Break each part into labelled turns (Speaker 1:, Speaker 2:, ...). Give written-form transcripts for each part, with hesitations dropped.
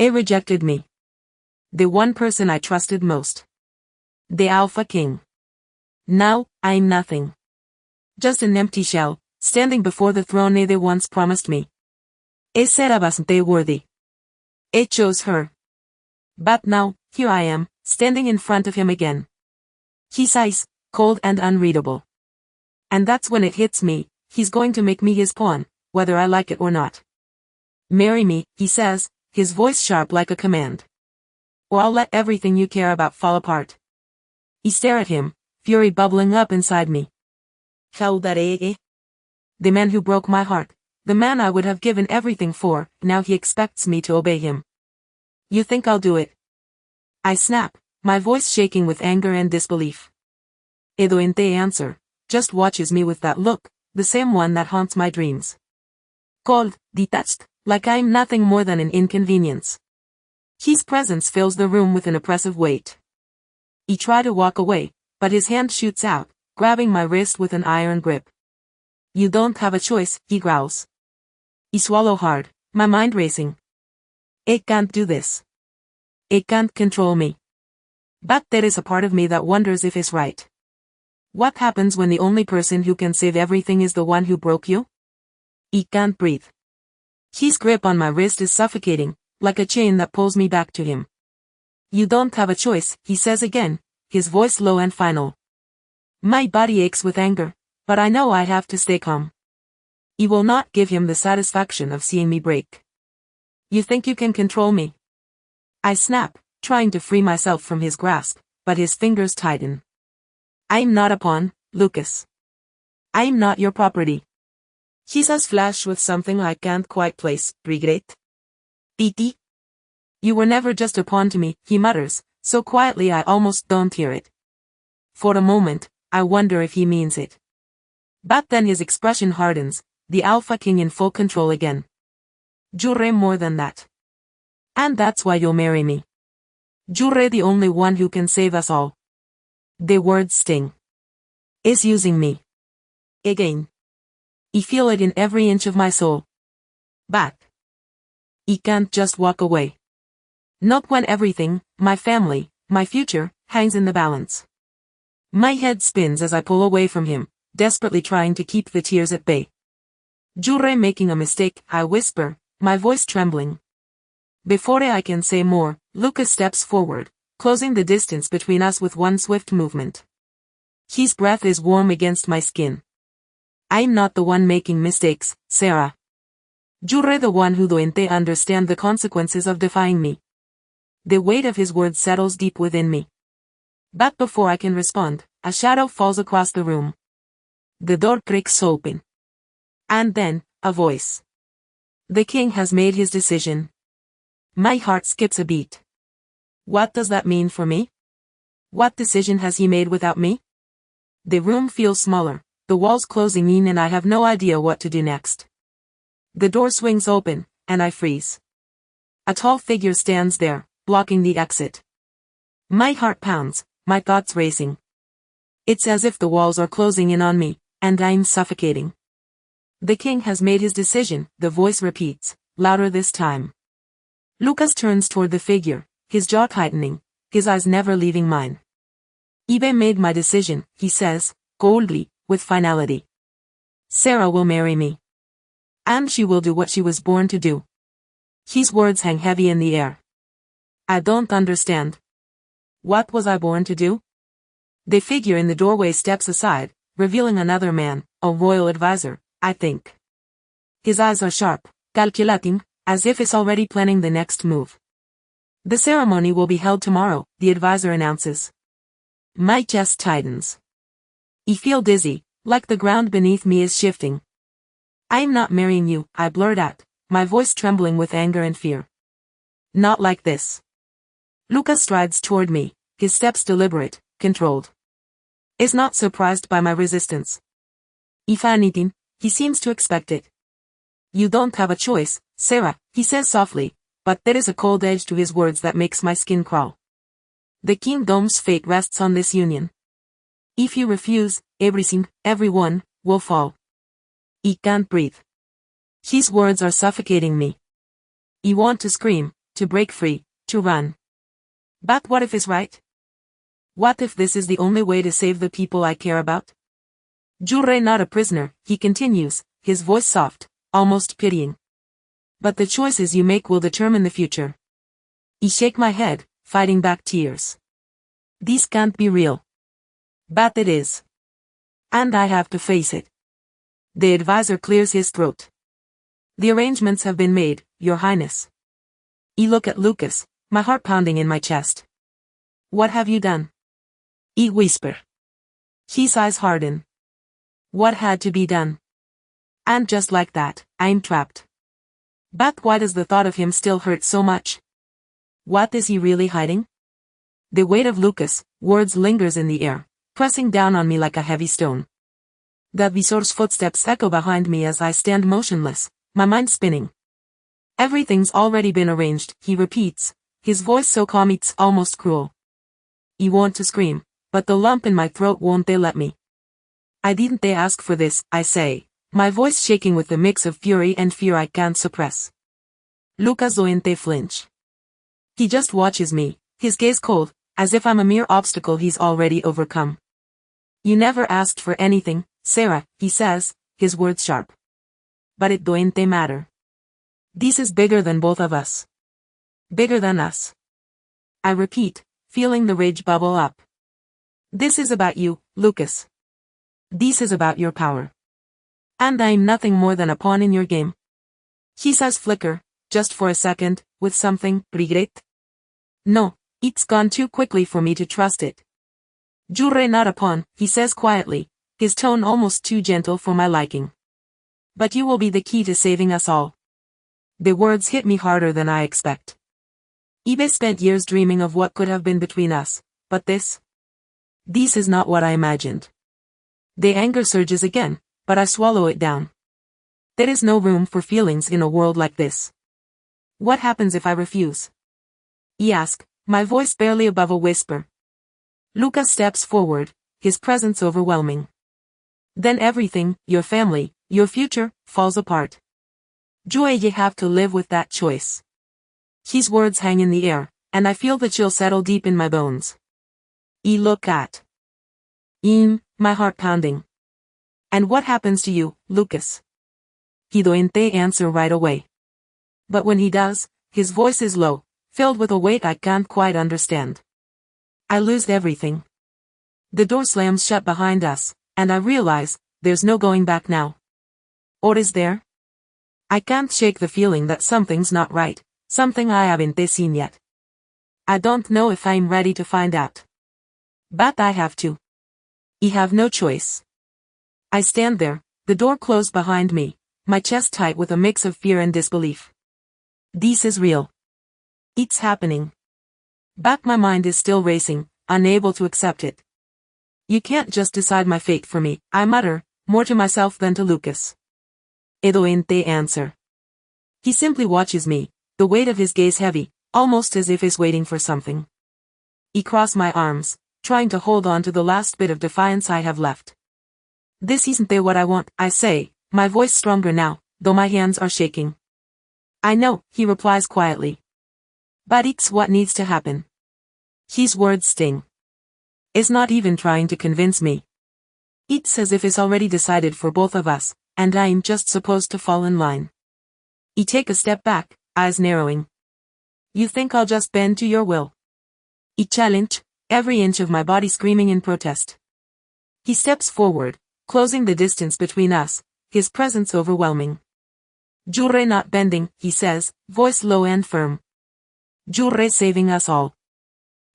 Speaker 1: It rejected me. The one person I trusted most. The Alpha King. Now, I'm nothing. Just an empty shell, standing before the throne they once promised me. Ese era bastante worthy. It chose her. But now, here I am, standing in front of him again. His eyes, cold and unreadable. And that's when it hits me, he's going to make me his pawn, whether I like it or not. Marry me, he says, his voice sharp like a command. Or I'll let everything you care about fall apart. I stare at him, fury bubbling up inside me. The man who broke my heart, the man I would have given everything for, now he expects me to obey him. You think I'll do it? I snap, my voice shaking with anger and disbelief. Edoente answer, just watches me with that look, the same one that haunts my dreams. Cold, detached, like I'm nothing more than an inconvenience. His presence fills the room with an oppressive weight. I try to walk away, but his hand shoots out, grabbing my wrist with an iron grip. You don't have a choice, he growls. I swallow hard, my mind racing. It can't do this. It can't control me. But there is a part of me that wonders if it's right. What happens when the only person who can save everything is the one who broke you? I can't breathe. His grip on my wrist is suffocating, like a chain that pulls me back to him. You don't have a choice, he says again, his voice low and final. My body aches with anger, but I know I have to stay calm. I will not give him the satisfaction of seeing me break. You think you can control me? I snap, trying to free myself from his grasp, but his fingers tighten. I'm not a pawn, Lucas. I'm not your property. He says flash with something I can't quite place, regret. Titi? You were never just a pawn to me, he mutters, so quietly I almost don't hear it. For a moment, I wonder if he means it. But then his expression hardens, the Alpha King in full control again. Jure more than that. And that's why you'll marry me. Jure the only one who can save us all. The words sting. Is using me. Again. I feel it in every inch of my soul. But I can't just walk away. Not when everything, my family, my future, hangs in the balance. My head spins as I pull away from him, desperately trying to keep the tears at bay. Jure making a mistake, I whisper, my voice trembling. Before I can say more, Lucas steps forward, closing the distance between us with one swift movement. His breath is warm against my skin. I'm not the one making mistakes, Sarah. Jure the one who don't understand the consequences of defying me. The weight of his words settles deep within me. But before I can respond, a shadow falls across the room. The door creaks open. And then, a voice. The king has made his decision. My heart skips a beat. What does that mean for me? What decision has he made without me? The room feels smaller, the walls closing in and I have no idea what to do next. The door swings open, and I freeze. A tall figure stands there, blocking the exit. My heart pounds, my thoughts racing. It's as if the walls are closing in on me, and I'm suffocating. The king has made his decision, the voice repeats, louder this time. Lucas turns toward the figure, his jaw tightening, his eyes never leaving mine. Ibe made my decision, he says, coldly, with finality. Sarah will marry me. And she will do what she was born to do. His words hang heavy in the air. I don't understand. What was I born to do? The figure in the doorway steps aside, revealing another man, a royal advisor, I think. His eyes are sharp, calculating, as if he's already planning the next move. The ceremony will be held tomorrow, the advisor announces. My chest tightens. I feel dizzy, like the ground beneath me is shifting. I'm not marrying you, I blurt out, my voice trembling with anger and fear. Not like this. Lucas strides toward me, his steps deliberate, controlled. Is not surprised by my resistance. If anything, he seems to expect it. You don't have a choice, Sarah, he says softly, but there is a cold edge to his words that makes my skin crawl. The kingdom's fate rests on this union. If you refuse, everything, everyone, will fall. I can't breathe. His words are suffocating me. I want to scream, to break free, to run. But what if it's right? What if this is the only way to save the people I care about? You're not a prisoner, he continues, his voice soft, almost pitying. But the choices you make will determine the future. I shake my head, fighting back tears. This can't be real. But it is. And I have to face it. The advisor clears his throat. The arrangements have been made, Your Highness. I look at Lucas, my heart pounding in my chest. What have you done? I whisper. His eyes harden. What had to be done? And just like that, I'm trapped. But why does the thought of him still hurt so much? What is he really hiding? The weight of Lucas' words lingers in the air, pressing down on me like a heavy stone. The advisor's footsteps echo behind me as I stand motionless, my mind spinning. Everything's already been arranged, he repeats, his voice so calm it's almost cruel. I want to scream, but the lump in my throat won't let me. I didn't ask for this, I say, my voice shaking with the mix of fury and fear I can't suppress. Lucas doesn't flinch. He just watches me, his gaze cold, as if I'm a mere obstacle he's already overcome. You never asked for anything, Sarah, he says, his words sharp. But it doesn't matter. This is bigger than both of us. Bigger than us. I repeat, feeling the rage bubble up. This is about you, Lucas. This is about your power. And I'm nothing more than a pawn in your game. His eyes flicker, just for a second, with something, regret? No, it's gone too quickly for me to trust it. You're not a pawn, he says quietly, his tone almost too gentle for my liking. But you will be the key to saving us all. The words hit me harder than I expect. Ibe spent years dreaming of what could have been between us, but this is not what I imagined. The anger surges again, but I swallow it down. There is no room for feelings in a world like this. What happens if I refuse? I ask, my voice barely above a whisper. Lucas steps forward, his presence overwhelming. Then everything, your family, your future, falls apart. You have to live with that choice. His words hang in the air, and I feel the chill settle deep in my bones. I look at him, my heart pounding. And what happens to you, Lucas? He doesn't answer right away. But when he does, his voice is low, filled with a weight I can't quite understand. I lose everything. The door slams shut behind us, and I realize, there's no going back now. Or is there? I can't shake the feeling that something's not right, something I haven't seen yet. I don't know if I'm ready to find out. But I have to. I have no choice. I stand there, the door closed behind me, my chest tight with a mix of fear and disbelief. This is real. It's happening. But my mind is still racing, unable to accept it. You can't just decide my fate for me, I mutter, more to myself than to Lucas. I don't answer. He simply watches me, the weight of his gaze heavy, almost as if he's waiting for something. I cross my arms, trying to hold on to the last bit of defiance I have left. This isn't what I want, I say, my voice stronger now, though my hands are shaking. I know, he replies quietly. But it's what needs to happen. His words sting. It's not even trying to convince me. It's as if it's already decided for both of us, and I'm just supposed to fall in line. I take a step back, eyes narrowing. You think I'll just bend to your will? I challenge, every inch of my body screaming in protest. He steps forward, closing the distance between us, his presence overwhelming. You're not bending, he says, voice low and firm. You're saving us all.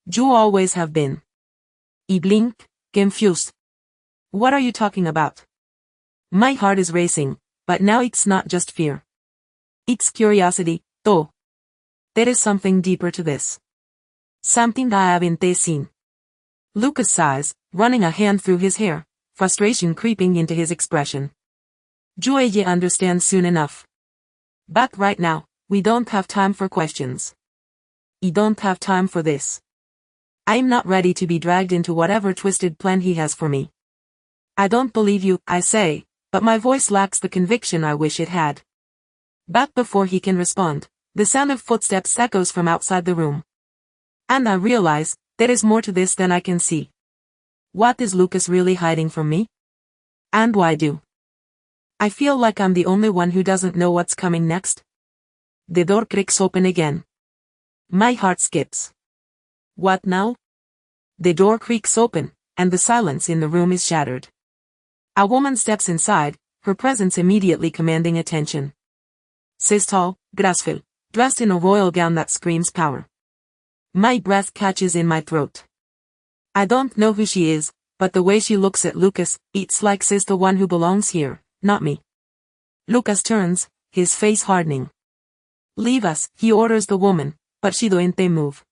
Speaker 1: You always have been. I blink, confused. What are you talking about? My heart is racing, but now it's not just fear. It's curiosity, though. There is something deeper to this. Something I haven't seen. Lucas sighs, running a hand through his hair, frustration creeping into his expression. Joye understands soon enough. But right now, we don't have time for questions. I don't have time for this. I'm not ready to be dragged into whatever twisted plan he has for me. I don't believe you, I say, but my voice lacks the conviction I wish it had. But before he can respond, The sound of footsteps echoes from outside the room. And I realize, there is more to this than I can see. What is Lucas really hiding from me? And why do I feel like I'm the only one who doesn't know what's coming next? The door creaks open again. My heart skips. What now? The door creaks open, and the silence in the room is shattered. A woman steps inside, her presence immediately commanding attention. She's tall, graceful, dressed in a royal gown that screams power. My breath catches in my throat. I don't know who she is, but the way she looks at Lucas, it's like she's the one who belongs here, not me. Lucas turns, his face hardening. Leave us, he orders the woman, but she doesn't move.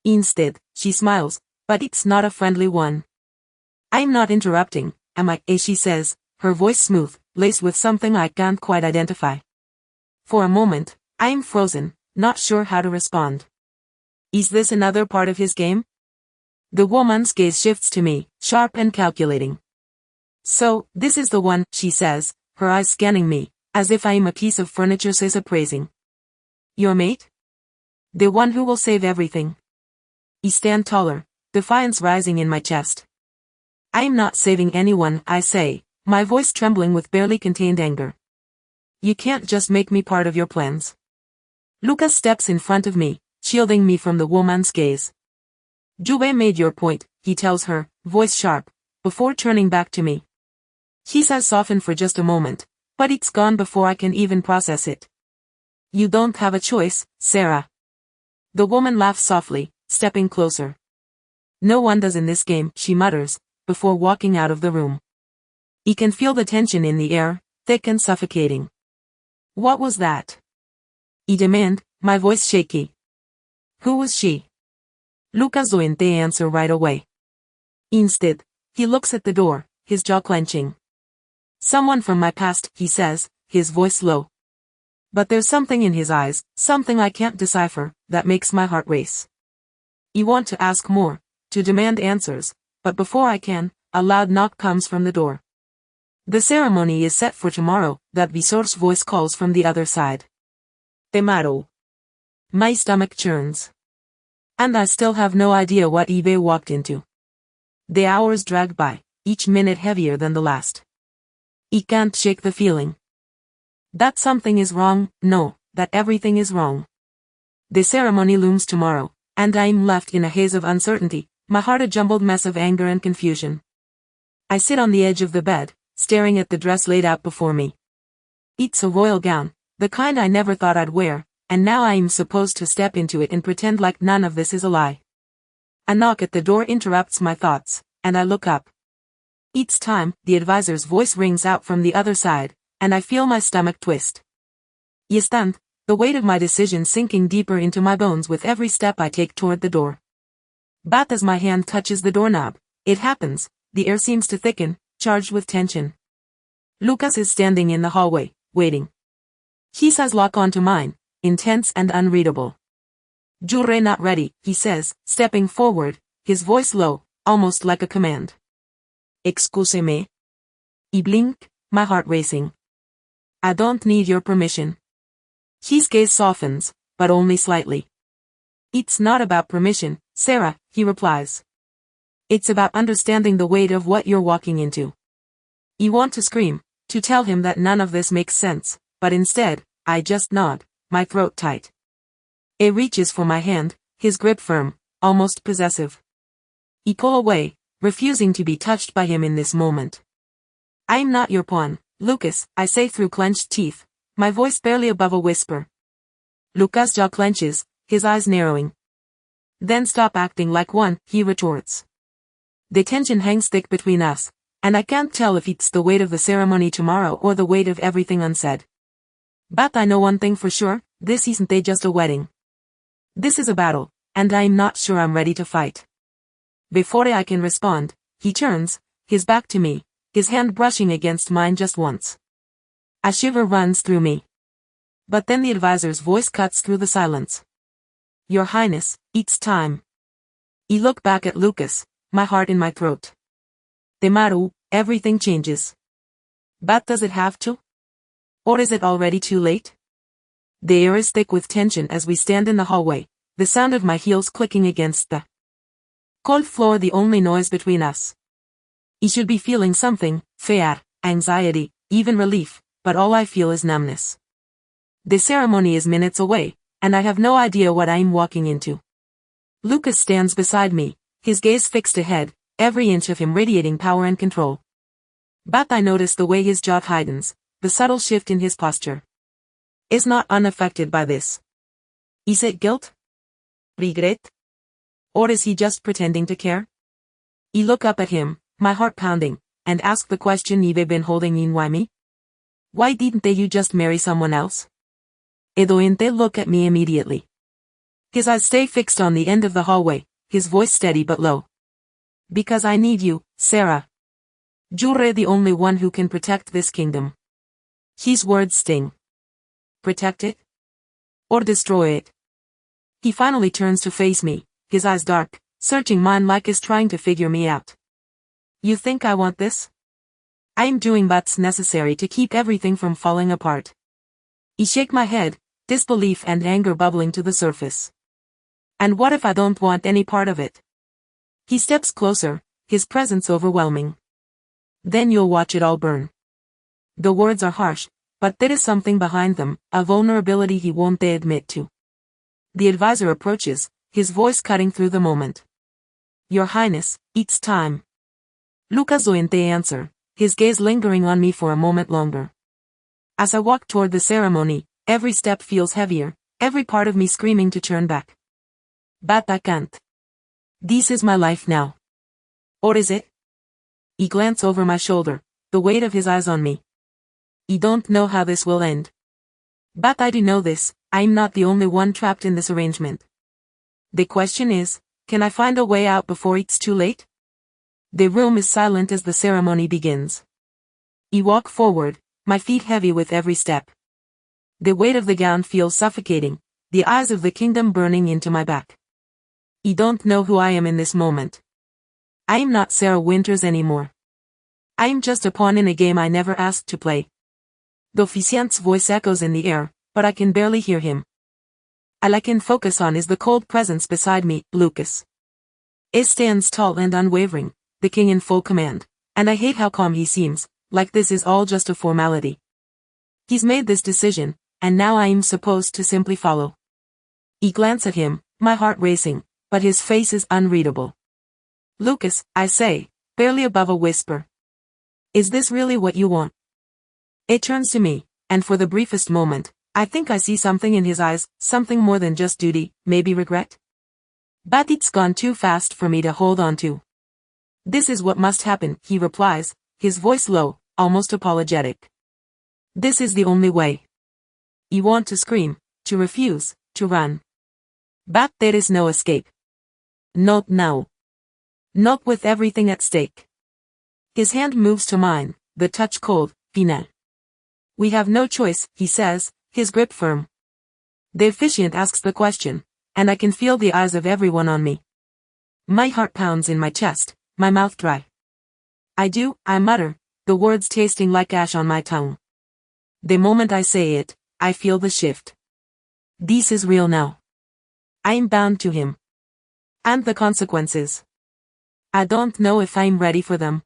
Speaker 1: Instead, she smiles, but it's not a friendly one. I'm not interrupting, am I? She says, her voice smooth, laced with something I can't quite identify. For a moment, I'm frozen, not sure how to respond. Is this another part of his game? The woman's gaze shifts to me, sharp and calculating. So, this is the one, she says, her eyes scanning me, as if I am a piece of furniture she's appraising. Your mate? The one who will save everything. I stand taller, defiance rising in my chest. I am not saving anyone, I say, my voice trembling with barely contained anger. You can't just make me part of your plans. Lucas steps in front of me, shielding me from the woman's gaze. Juve made your point, he tells her, voice sharp, before turning back to me. His eyes soften for just a moment, but it's gone before I can even process it. You don't have a choice, Sarah. The woman laughs softly, stepping closer. No one does in this game, she mutters, before walking out of the room. I can feel the tension in the air, thick and suffocating. What was that? I demand, my voice shaky. Who was she? Lucas doesn't answer right away. Instead, he looks at the door, his jaw clenching. Someone from my past, he says, his voice low. But there's something in his eyes, something I can't decipher, that makes my heart race. I want to ask more, to demand answers, but before I can, a loud knock comes from the door. The ceremony is set for tomorrow, that Visor's voice calls from the other side. Temaro. My stomach churns. And I still have no idea what Eve walked into. The hours drag by, each minute heavier than the last. I can't shake the feeling. That something is wrong, no, that everything is wrong. The ceremony looms tomorrow, and I'm left in a haze of uncertainty, my heart a jumbled mess of anger and confusion. I sit on the edge of the bed, staring at the dress laid out before me. It's a royal gown, the kind I never thought I'd wear, and now I'm supposed to step into it and pretend like none of this is a lie. A knock at the door interrupts my thoughts, and I look up. It's time, the advisor's voice rings out from the other side, and I feel my stomach twist. I stand, the weight of my decision sinking deeper into my bones with every step I take toward the door. But as my hand touches the doorknob, it happens, the air seems to thicken, charged with tension. Lucas is standing in the hallway, waiting. His eyes lock onto mine, intense and unreadable. You're not ready, he says, stepping forward, his voice low, almost like a command. Excuse me. I blink, my heart racing. I don't need your permission. His gaze softens, but only slightly. It's not about permission, Sarah, he replies. It's about understanding the weight of what you're walking into. I want to scream, to tell him that none of this makes sense, but instead, I just nod, my throat tight. He reaches for my hand, his grip firm, almost possessive. I pull away, refusing to be touched by him in this moment. I'm not your pawn, Lucas, I say through clenched teeth, my voice barely above a whisper. Lucas' jaw clenches, his eyes narrowing. Then stop acting like one, he retorts. The tension hangs thick between us, and I can't tell if it's the weight of the ceremony tomorrow or the weight of everything unsaid. But I know one thing for sure, this isn't just a wedding. This is a battle, and I'm not sure I'm ready to fight. Before I can respond, he turns, his back to me, his hand brushing against mine just once. A shiver runs through me. But then the advisor's voice cuts through the silence. Your Highness, it's time. I look back at Lucas, my heart in my throat. Temaru, everything changes. But does it have to? Or is it already too late? The air is thick with tension as we stand in the hallway, the sound of my heels clicking against the cold floor the only noise between us. I should be feeling something, fear, anxiety, even relief, but all I feel is numbness. The ceremony is minutes away, and I have no idea what I'm walking into. Lucas stands beside me, his gaze fixed ahead, every inch of him radiating power and control. But I notice the way his jaw tightens, the subtle shift in his posture. Is not unaffected by this. Is it guilt? Regret? Or is he just pretending to care? I look up at him, my heart pounding, and ask the question you've been holding in. Why me? Why didn't you just marry someone else? Edoente look at me immediately. His eyes stay fixed on the end of the hallway, his voice steady but low. Because I need you, Sarah. You're the only one who can protect this kingdom. His words sting. Protect it? Or destroy it? He finally turns to face me, his eyes dark, searching mine like he's trying to figure me out. You think I want this? I'm doing what's necessary to keep everything from falling apart. I shake my head, disbelief and anger bubbling to the surface. And what if I don't want any part of it? He steps closer, his presence overwhelming. Then you'll watch it all burn. The words are harsh, but there is something behind them, a vulnerability he won't admit to. The advisor approaches, his voice cutting through the moment. Your Highness, it's time. Lucas Oente answer, his gaze lingering on me for a moment longer. As I walk toward the ceremony, every step feels heavier, every part of me screaming to turn back. But I can't. This is my life now. Or is it? I glance over my shoulder, the weight of his eyes on me. I don't know how this will end. But I do know this, I'm not the only one trapped in this arrangement. The question is, can I find a way out before it's too late? The room is silent as the ceremony begins. I walk forward, my feet heavy with every step. The weight of the gown feels suffocating, the eyes of the kingdom burning into my back. I don't know who I am in this moment. I am not Sarah Winters anymore. I am just a pawn in a game I never asked to play. The officiant's voice echoes in the air, but I can barely hear him. All I can focus on is the cold presence beside me, Lucas. He stands tall and unwavering, the king in full command, and I hate how calm he seems, like this is all just a formality. He's made this decision, and now I am supposed to simply follow. I glance at him, my heart racing, but his face is unreadable. Lucas, I say, barely above a whisper. Is this really what you want? It turns to me, and for the briefest moment, I think I see something in his eyes, something more than just duty, maybe regret. But it's gone too fast for me to hold on to. This is what must happen, he replies, his voice low, almost apologetic. This is the only way. You want to scream, to refuse, to run. But there is no escape. Not now. Not with everything at stake. His hand moves to mine, the touch cold, final. We have no choice, he says, his grip firm. The officiant asks the question, and I can feel the eyes of everyone on me. My heart pounds in my chest, my mouth dry. I mutter, the words tasting like ash on my tongue. The moment I say it, I feel the shift. This is real now. I am bound to him. And the consequences. I don't know if I'm ready for them.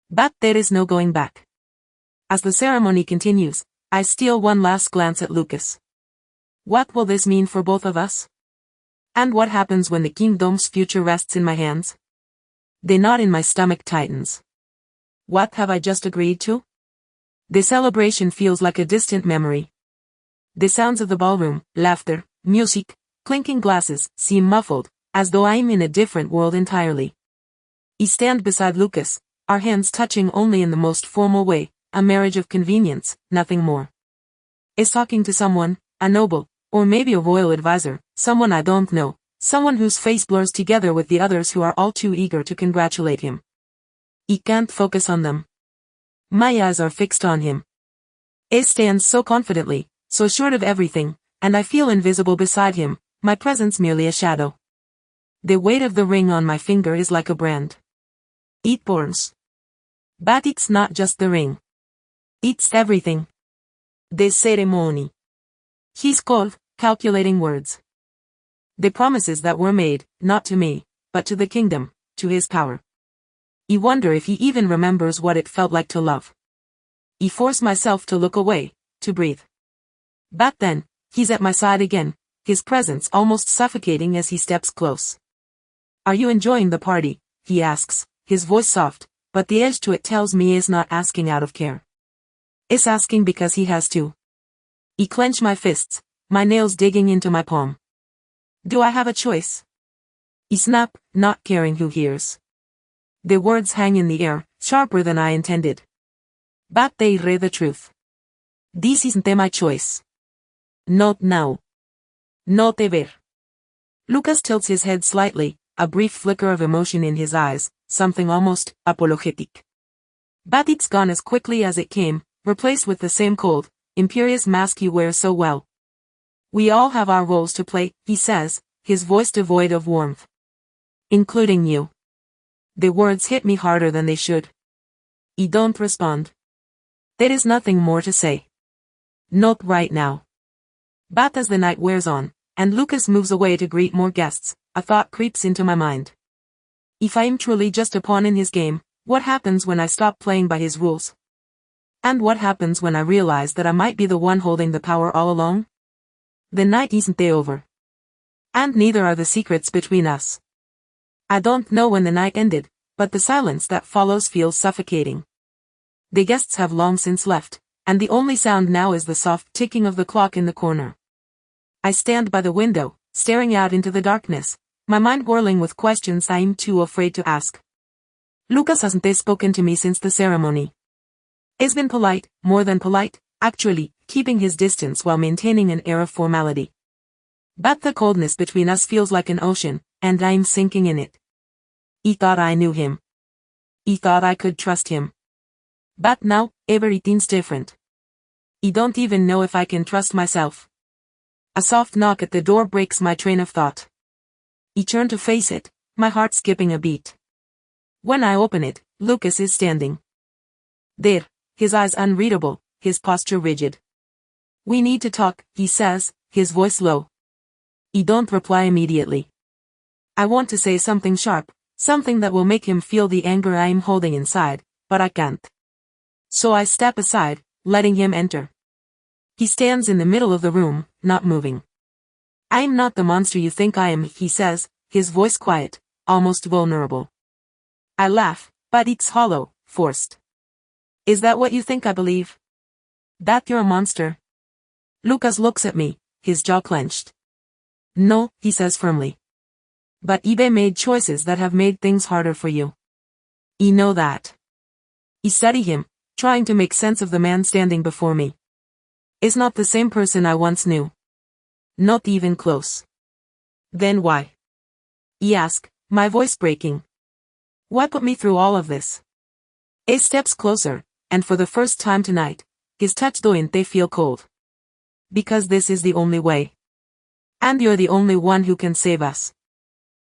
Speaker 1: But there is no going back. As the ceremony continues, I steal one last glance at Lucas. What will this mean for both of us? And what happens when the kingdom's future rests in my hands? The knot in my stomach tightens. What have I just agreed to? The celebration feels like a distant memory. The sounds of the ballroom, laughter, music, clinking glasses, seem muffled, as though I'm in a different world entirely. I stand beside Lucas, our hands touching only in the most formal way, a marriage of convenience, nothing more. Is talking to someone, a noble, or maybe a royal advisor, someone I don't know, someone whose face blurs together with the others who are all too eager to congratulate him. I can't focus on them. My eyes are fixed on him. He stands so confidently, so sure of everything, and I feel invisible beside him, my presence merely a shadow. The weight of the ring on my finger is like a brand. It burns. But it's not just the ring. It's everything. The ceremony. He's cold, calculating words. The promises that were made, not to me, but to the kingdom, to his power. I wonder if he even remembers what it felt like to love. I force myself to look away, to breathe. Back then, he's at my side again, his presence almost suffocating as he steps close. Are you enjoying the party? He asks, his voice soft, but the edge to it tells me he's not asking out of care. It's asking because he has to. I clench my fists, my nails digging into my palm. Do I have a choice? I snap, not caring who hears. The words hang in the air, sharper than I intended. But they re the truth. This isn't my choice. Not now. No te ver. Lucas tilts his head slightly, a brief flicker of emotion in his eyes, something almost apologetic. But it's gone as quickly as it came, replaced with the same cold, imperious mask you wear so well. We all have our roles to play, he says, his voice devoid of warmth. Including you. The words hit me harder than they should. I don't respond. There is nothing more to say. Not right now. But as the night wears on, and Lucas moves away to greet more guests, a thought creeps into my mind. If I am truly just a pawn in his game, what happens when I stop playing by his rules? And what happens when I realize that I might be the one holding the power all along? The night isn't over. And neither are the secrets between us. I don't know when the night ended, but the silence that follows feels suffocating. The guests have long since left, and the only sound now is the soft ticking of the clock in the corner. I stand by the window, staring out into the darkness, my mind whirling with questions I'm too afraid to ask. Lucas hasn't spoken to me since the ceremony. He's been polite, more than polite, actually, keeping his distance while maintaining an air of formality. But the coldness between us feels like an ocean, and I'm sinking in it. I thought I knew him. I thought I could trust him. But now, everything's different. I don't even know if I can trust myself. A soft knock at the door breaks my train of thought. I turn to face it, my heart skipping a beat. When I open it, Lucas is standing. There, his eyes unreadable, his posture rigid. We need to talk, he says, his voice low. I don't reply immediately. I want to say something sharp, something that will make him feel the anger I'm holding inside, but I can't. So I step aside, letting him enter. He stands in the middle of the room, not moving. I'm not the monster you think I am, he says, his voice quiet, almost vulnerable. I laugh, but it's hollow, forced. Is that what you think I believe? That you're a monster? Lucas looks at me, his jaw clenched. No, he says firmly. But eBay made choices that have made things harder for you. I know that. I study him, trying to make sense of the man standing before me. Is not the same person I once knew. Not even close. Then why? I ask, my voice breaking. Why put me through all of this? He steps closer, and for the first time tonight, his touch doesn't feel cold. Because this is the only way. And you're the only one who can save us.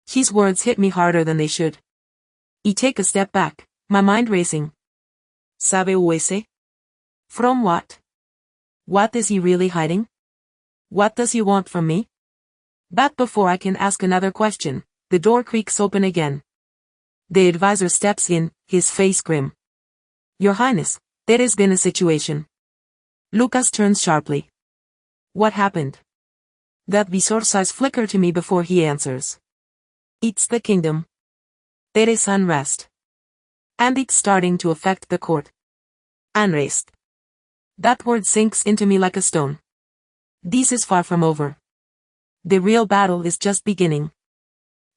Speaker 1: His words hit me harder than they should. I take a step back, my mind racing. ¿Sabe ese? From what? What is he really hiding? What does he want from me? But before I can ask another question, the door creaks open again. The advisor steps in, his face grim. Your Highness, there has been a situation. Lucas turns sharply. What happened? That visor's eyes flicker to me before he answers. It's the kingdom. There is unrest. And it's starting to affect the court. Unrest. That word sinks into me like a stone. This is far from over. The real battle is just beginning.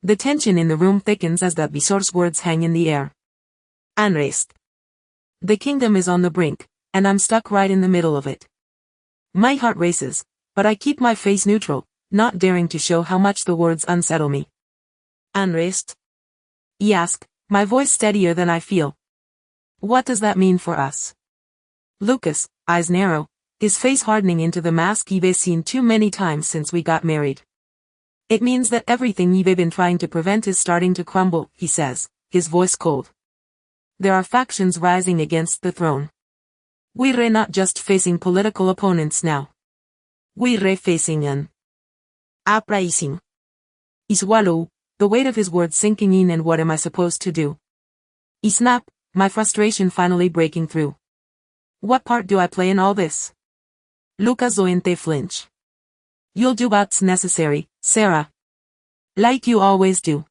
Speaker 1: The tension in the room thickens as that visor's words hang in the air. Unrest. The kingdom is on the brink, and I'm stuck right in the middle of it. My heart races, but I keep my face neutral, not daring to show how much the words unsettle me. Unrest? I ask, my voice steadier than I feel. What does that mean for us? Lucas, eyes narrow, his face hardening into the mask I've seen too many times since we got married. It means that everything I've been trying to prevent is starting to crumble, he says, his voice cold. There are factions rising against the throne. We're not just facing political opponents now. We refacing an uprising. I swallow, the weight of his words sinking in, and what am I supposed to do? I snap, my frustration finally breaking through. What part do I play in all this? Lucas Zoente flinch. You'll do what's necessary, Sarah. Like you always do.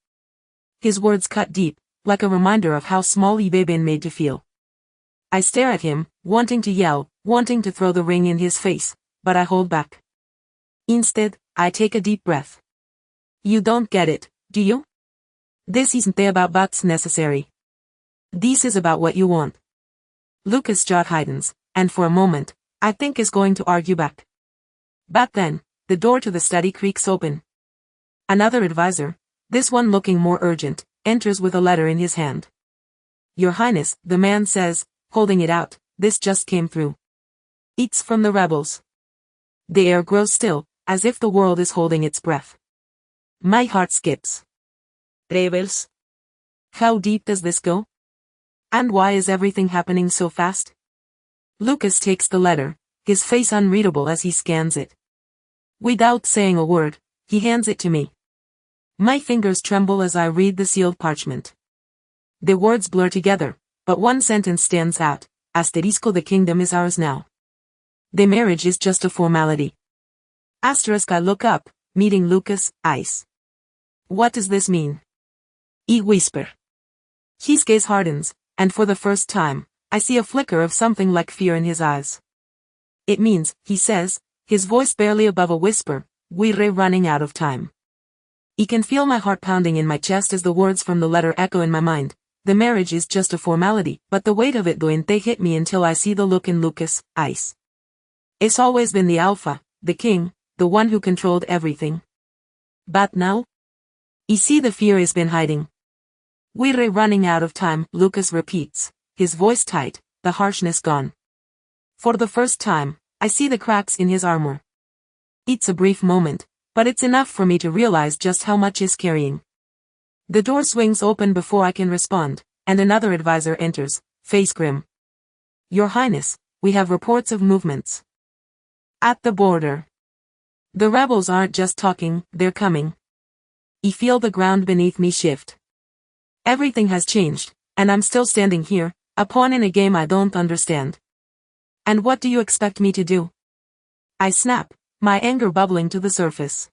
Speaker 1: His words cut deep, like a reminder of how small I've been made to feel. I stare at him, wanting to yell, wanting to throw the ring in his face, but I hold back. Instead, I take a deep breath. You don't get it, do you? This isn't about what's necessary. This is about what you want. Lucas' jaw tightens, and for a moment, I think is going to argue back. But then, the door to the study creaks open. Another advisor, this one looking more urgent, enters with a letter in his hand. Your Highness, the man says, holding it out, this just came through. It's from the rebels. The air grows still, as if the world is holding its breath. My heart skips. Rebels? How deep does this go? And why is everything happening so fast? Lucas takes the letter, his face unreadable as he scans it. Without saying a word, he hands it to me. My fingers tremble as I read the sealed parchment. The words blur together, but one sentence stands out. Asterisco, the kingdom is ours now. The marriage is just a formality. Asterisk, I look up, meeting Lucas' eyes. What does this mean? I whisper. His gaze hardens, and for the first time, I see a flicker of something like fear in his eyes. It means, he says, his voice barely above a whisper, we're running out of time. I can feel my heart pounding in my chest as the words from the letter echo in my mind. The marriage is just a formality, but the weight of it doesn't hit me until I see the look in Lucas' eyes. It's always been the alpha, the king, the one who controlled everything. But now? I see the fear he's been hiding. We're running out of time, Lucas repeats, his voice tight, the harshness gone. For the first time, I see the cracks in his armor. It's a brief moment, but it's enough for me to realize just how much he's carrying. The door swings open before I can respond, and another advisor enters, face grim. Your Highness, we have reports of movements. At the border. The rebels aren't just talking, they're coming. I feel the ground beneath me shift. Everything has changed, and I'm still standing here, a pawn in a game I don't understand. And what do you expect me to do? I snap, my anger bubbling to the surface.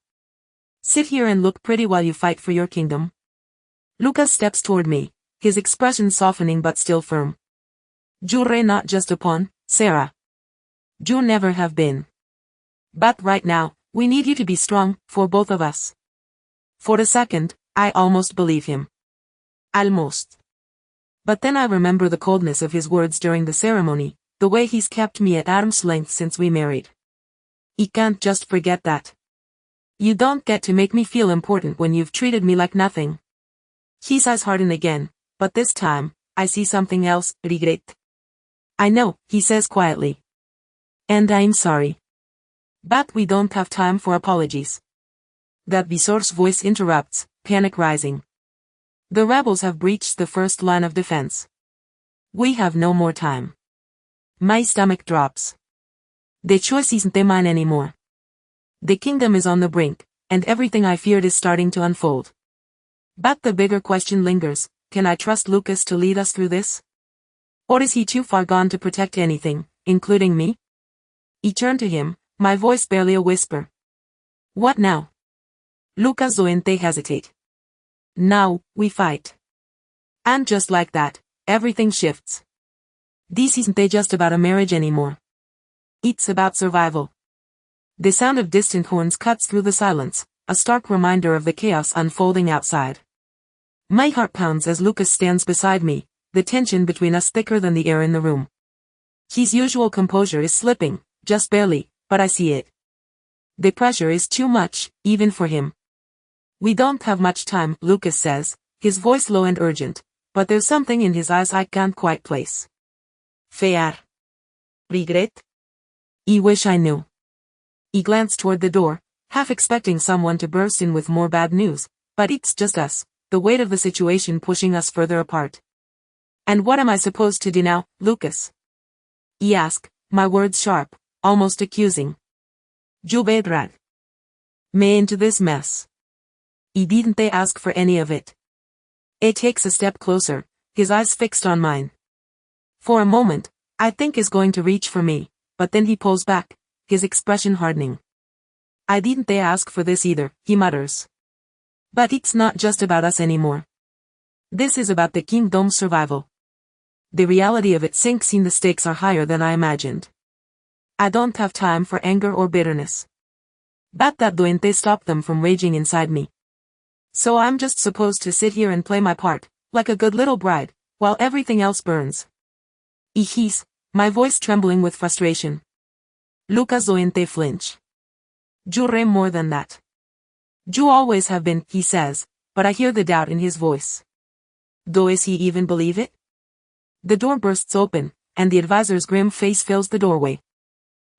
Speaker 1: Sit here and look pretty while you fight for your kingdom. Lucas steps toward me, his expression softening but still firm. You're not just a pawn, Sarah. You never have been. But right now, we need you to be strong, for both of us. For a second, I almost believe him. Almost. But then I remember the coldness of his words during the ceremony, the way he's kept me at arm's length since we married. I can't just forget that. You don't get to make me feel important when you've treated me like nothing. His eyes harden again, but this time, I see something else, regret. I know, he says quietly. And I'm sorry. But we don't have time for apologies. That Visor's voice interrupts, panic rising. The rebels have breached the first line of defense. We have no more time. My stomach drops. The choice isn't mine anymore. The kingdom is on the brink, and everything I feared is starting to unfold. But the bigger question lingers, can I trust Lucas to lead us through this? Or is he too far gone to protect anything, including me? I turn to him, my voice barely a whisper. What now? Lucas Zoente hesitate. Now, we fight. And just like that, everything shifts. This isn't just about a marriage anymore. It's about survival. The sound of distant horns cuts through the silence, a stark reminder of the chaos unfolding outside. My heart pounds as Lucas stands beside me, the tension between us thicker than the air in the room. His usual composure is slipping, just barely, but I see it. The pressure is too much, even for him. We don't have much time, Lucas says, his voice low and urgent, but there's something in his eyes I can't quite place. Fear. Regret? I wish I knew. He glanced toward the door, half expecting someone to burst in with more bad news, but it's just us, the weight of the situation pushing us further apart. And what am I supposed to do now, Lucas? I ask, my words sharp, almost accusing. Jubei drag me into this mess. Didn't they ask for any of it? He takes a step closer, his eyes fixed on mine. For a moment, I think he's going to reach for me, but then he pulls back, his expression hardening. I didn't they ask for this either, he mutters. But it's not just about us anymore. This is about the kingdom's survival. The reality of it sinks in. The stakes are higher than I imagined. I don't have time for anger or bitterness. But that duende stopped them from raging inside me. So I'm just supposed to sit here and play my part, like a good little bride, while everything else burns. Ihis, my voice trembling with frustration. Lucas duende flinch. Jure more than that. You always have been, he says, but I hear the doubt in his voice. Does he even believe it? The door bursts open, and the advisor's grim face fills the doorway.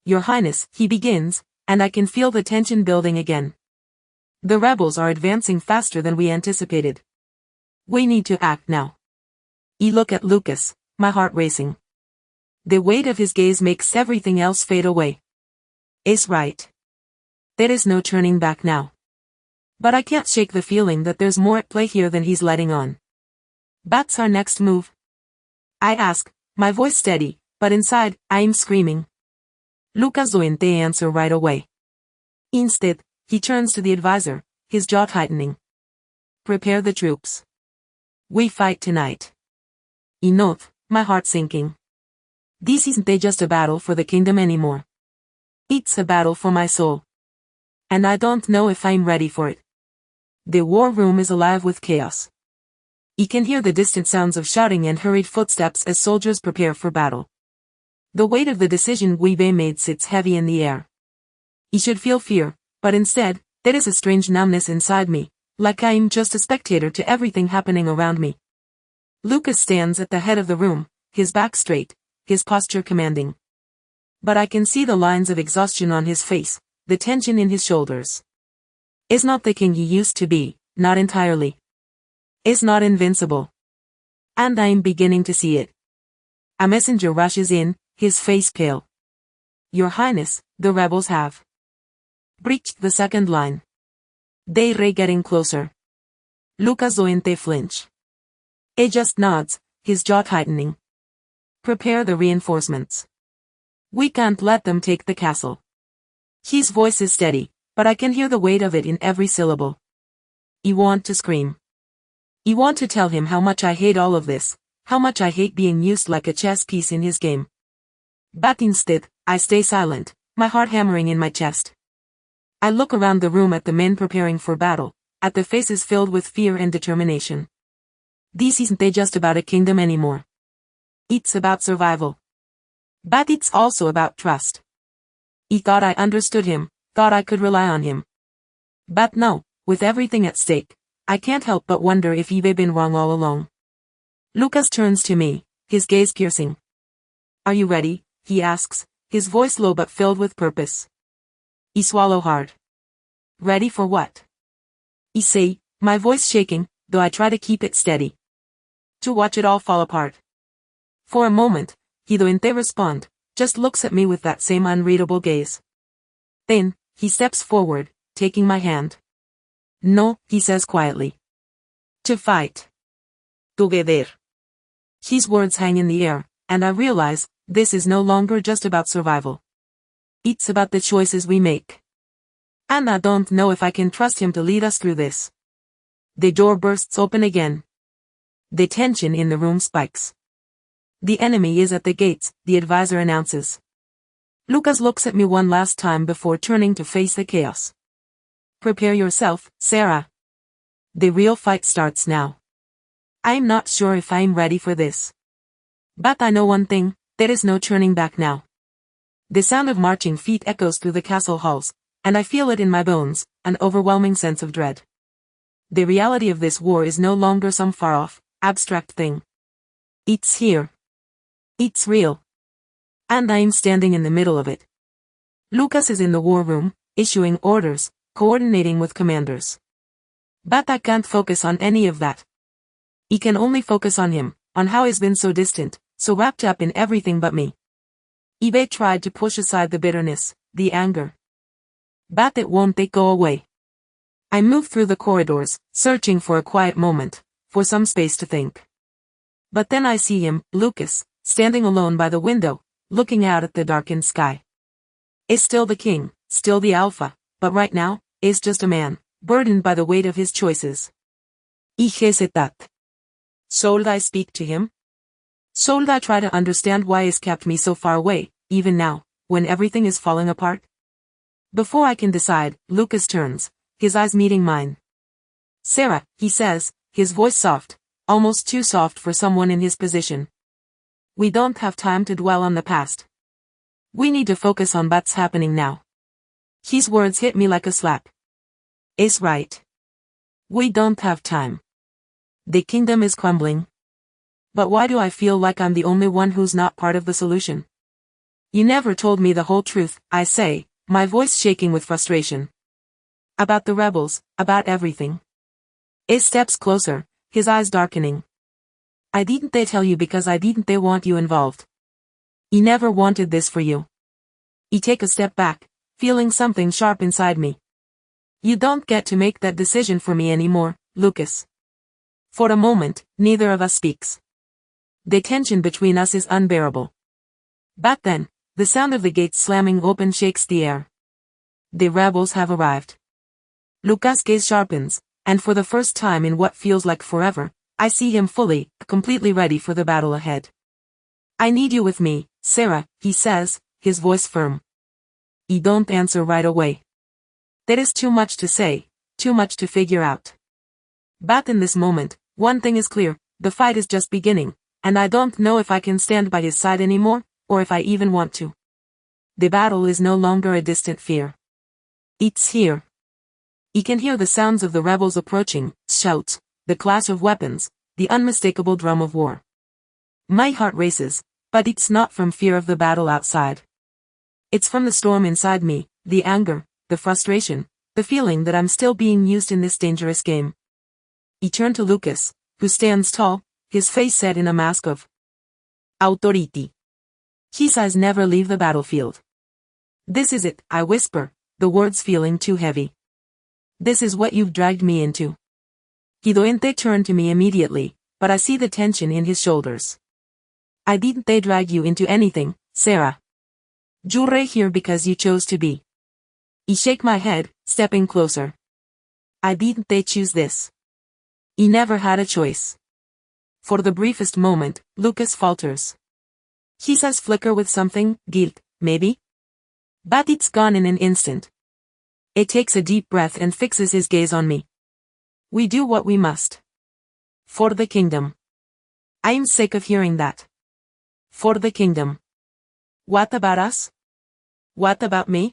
Speaker 1: Your Highness, he begins, and I can feel the tension building again. The rebels are advancing faster than we anticipated. We need to act now. I look at Lucas, my heart racing. The weight of his gaze makes everything else fade away. Is right. There is no turning back now. But I can't shake the feeling that there's more at play here than he's letting on. That's our next move? I ask, my voice steady, but inside, I'm screaming. Lucas doesn't answer right away. Instead, he turns to the advisor, his jaw tightening. Prepare the troops. We fight tonight. Enough, my heart sinking. This isn't just a battle for the kingdom anymore. It's a battle for my soul. And I don't know if I'm ready for it. The war room is alive with chaos. You can hear the distant sounds of shouting and hurried footsteps as soldiers prepare for battle. The weight of the decision we've made sits heavy in the air. You should feel fear, but instead, there is a strange numbness inside me, like I'm just a spectator to everything happening around me. Lucas stands at the head of the room, his back straight, his posture commanding. But I can see the lines of exhaustion on his face, the tension in his shoulders. Is not the king he used to be, not entirely. Is not invincible. And I'm beginning to see it. A messenger rushes in, his face pale. Your Highness, the rebels have breached the second line. They're getting closer. Lucas doesn't flinch. He just nods, his jaw tightening. Prepare the reinforcements. We can't let them take the castle. His voice is steady, but I can hear the weight of it in every syllable. I want to scream. I want to tell him how much I hate all of this, how much I hate being used like a chess piece in his game. But instead, I stay silent, my heart hammering in my chest. I look around the room at the men preparing for battle, at the faces filled with fear and determination. This isn't just about a kingdom anymore. It's about survival. But it's also about trust. I thought I understood him, thought I could rely on him. But no, with everything at stake, I can't help but wonder if I've been wrong all along. Lucas turns to me, his gaze piercing. Are you ready? He asks, his voice low but filled with purpose. I swallow hard. Ready for what? I say, my voice shaking, though I try to keep it steady. To watch it all fall apart. For a moment, he doesn't respond, just looks at me with that same unreadable gaze. Then, he steps forward, taking my hand. No, he says quietly. To fight. Together. His words hang in the air, and I realize, this is no longer just about survival. It's about the choices we make. And I don't know if I can trust him to lead us through this. The door bursts open again. The tension in the room spikes. The enemy is at the gates, the advisor announces. Lucas looks at me one last time before turning to face the chaos. Prepare yourself, Sarah. The real fight starts now. I'm not sure if I'm ready for this. But I know one thing, there is no turning back now. The sound of marching feet echoes through the castle halls, and I feel it in my bones, an overwhelming sense of dread. The reality of this war is no longer some far-off, abstract thing. It's here. It's real. And I'm standing in the middle of it. Lucas is in the war room, issuing orders, coordinating with commanders. But I can't focus on any of that. I can only focus on him, on how he's been so distant, so wrapped up in everything but me. Ibe tried to push aside the bitterness, the anger. But it won't they go away. I move through the corridors, searching for a quiet moment, for some space to think. But then I see him, Lucas, standing alone by the window, looking out at the darkened sky. Is still the king, still the alpha, but right now, is just a man, burdened by the weight of his choices. That. Should I speak to him? Should I try to understand why he's kept me so far away, even now, when everything is falling apart? Before I can decide, Lucas turns, his eyes meeting mine. Sarah, he says, his voice soft, almost too soft for someone in his position. We don't have time to dwell on the past. We need to focus on what's happening now. His words hit me like a slap. Is right. We don't have time. The kingdom is crumbling. But why do I feel like I'm the only one who's not part of the solution? You never told me the whole truth, I say, my voice shaking with frustration. About the rebels, about everything. Is steps closer, his eyes darkening. I didn't they tell you because I didn't they want you involved. He never wanted this for you. He take a step back, feeling something sharp inside me. You don't get to make that decision for me anymore, Lucas. For a moment, neither of us speaks. The tension between us is unbearable. But then, the sound of the gate slamming open shakes the air. The rebels have arrived. Lucas' gaze sharpens, and for the first time in what feels like forever, I see him fully, completely ready for the battle ahead. I need you with me, Sarah, he says, his voice firm. He don't answer right away. There is too much to say, too much to figure out. But in this moment, one thing is clear, the fight is just beginning, and I don't know if I can stand by his side anymore, or if I even want to. The battle is no longer a distant fear. It's here. He can hear the sounds of the rebels approaching, shouts, the clash of weapons, the unmistakable drum of war. My heart races, but it's not from fear of the battle outside. It's from the storm inside me, the anger, the frustration, the feeling that I'm still being used in this dangerous game. He turned to Lucas, who stands tall, his face set in a mask of authority. His eyes never leave the battlefield. This is it, I whisper, the words feeling too heavy. This is what you've dragged me into. Hidoente turned to me immediately, but I see the tension in his shoulders. I didn't they drag you into anything, Sarah. You're here because you chose to be. He shake my head, stepping closer. I didn't they choose this. He never had a choice. For the briefest moment, Lucas falters. His eyes flicker with something, guilt, maybe? But it's gone in an instant. He takes a deep breath and fixes his gaze on me. We do what we must. For the kingdom. I'm sick of hearing that. For the kingdom. What about us? What about me?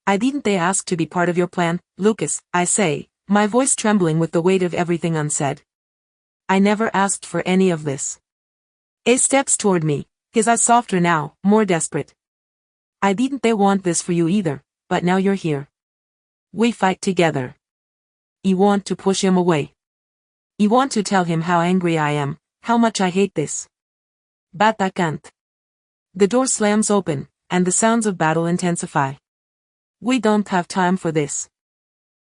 Speaker 1: I didn't they ask to be part of your plan, Lucas, I say, my voice trembling with the weight of everything unsaid. I never asked for any of this. He steps toward me, his eyes softer now, more desperate. I didn't they want this for you either, but now you're here. We fight together. You want to push him away. You want to tell him how angry I am, how much I hate this. But I can't. The door slams open, and the sounds of battle intensify. We don't have time for this.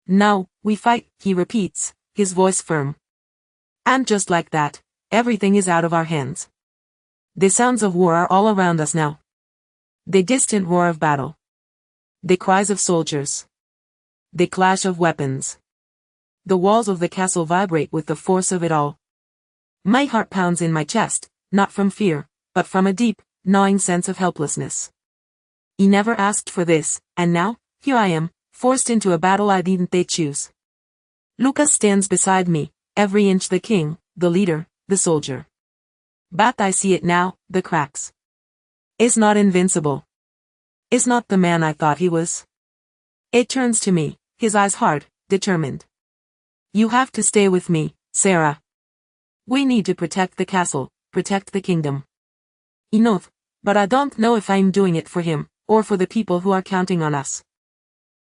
Speaker 1: Now, we fight, he repeats, his voice firm. And just like that, everything is out of our hands. The sounds of war are all around us now. The distant roar of battle. The cries of soldiers. The clash of weapons. The walls of the castle vibrate with the force of it all. My heart pounds in my chest, not from fear, but from a deep, gnawing sense of helplessness. He never asked for this, and now, here I am, forced into a battle I didn't they choose. Lucas stands beside me, every inch the king, the leader, the soldier. But I see it now, the cracks. Is not invincible. Is not the man I thought he was. It turns to me, his eyes hard, determined. You have to stay with me, Sarah. We need to protect the castle, protect the kingdom. Enough, but I don't know if I'm doing it for him, or for the people who are counting on us.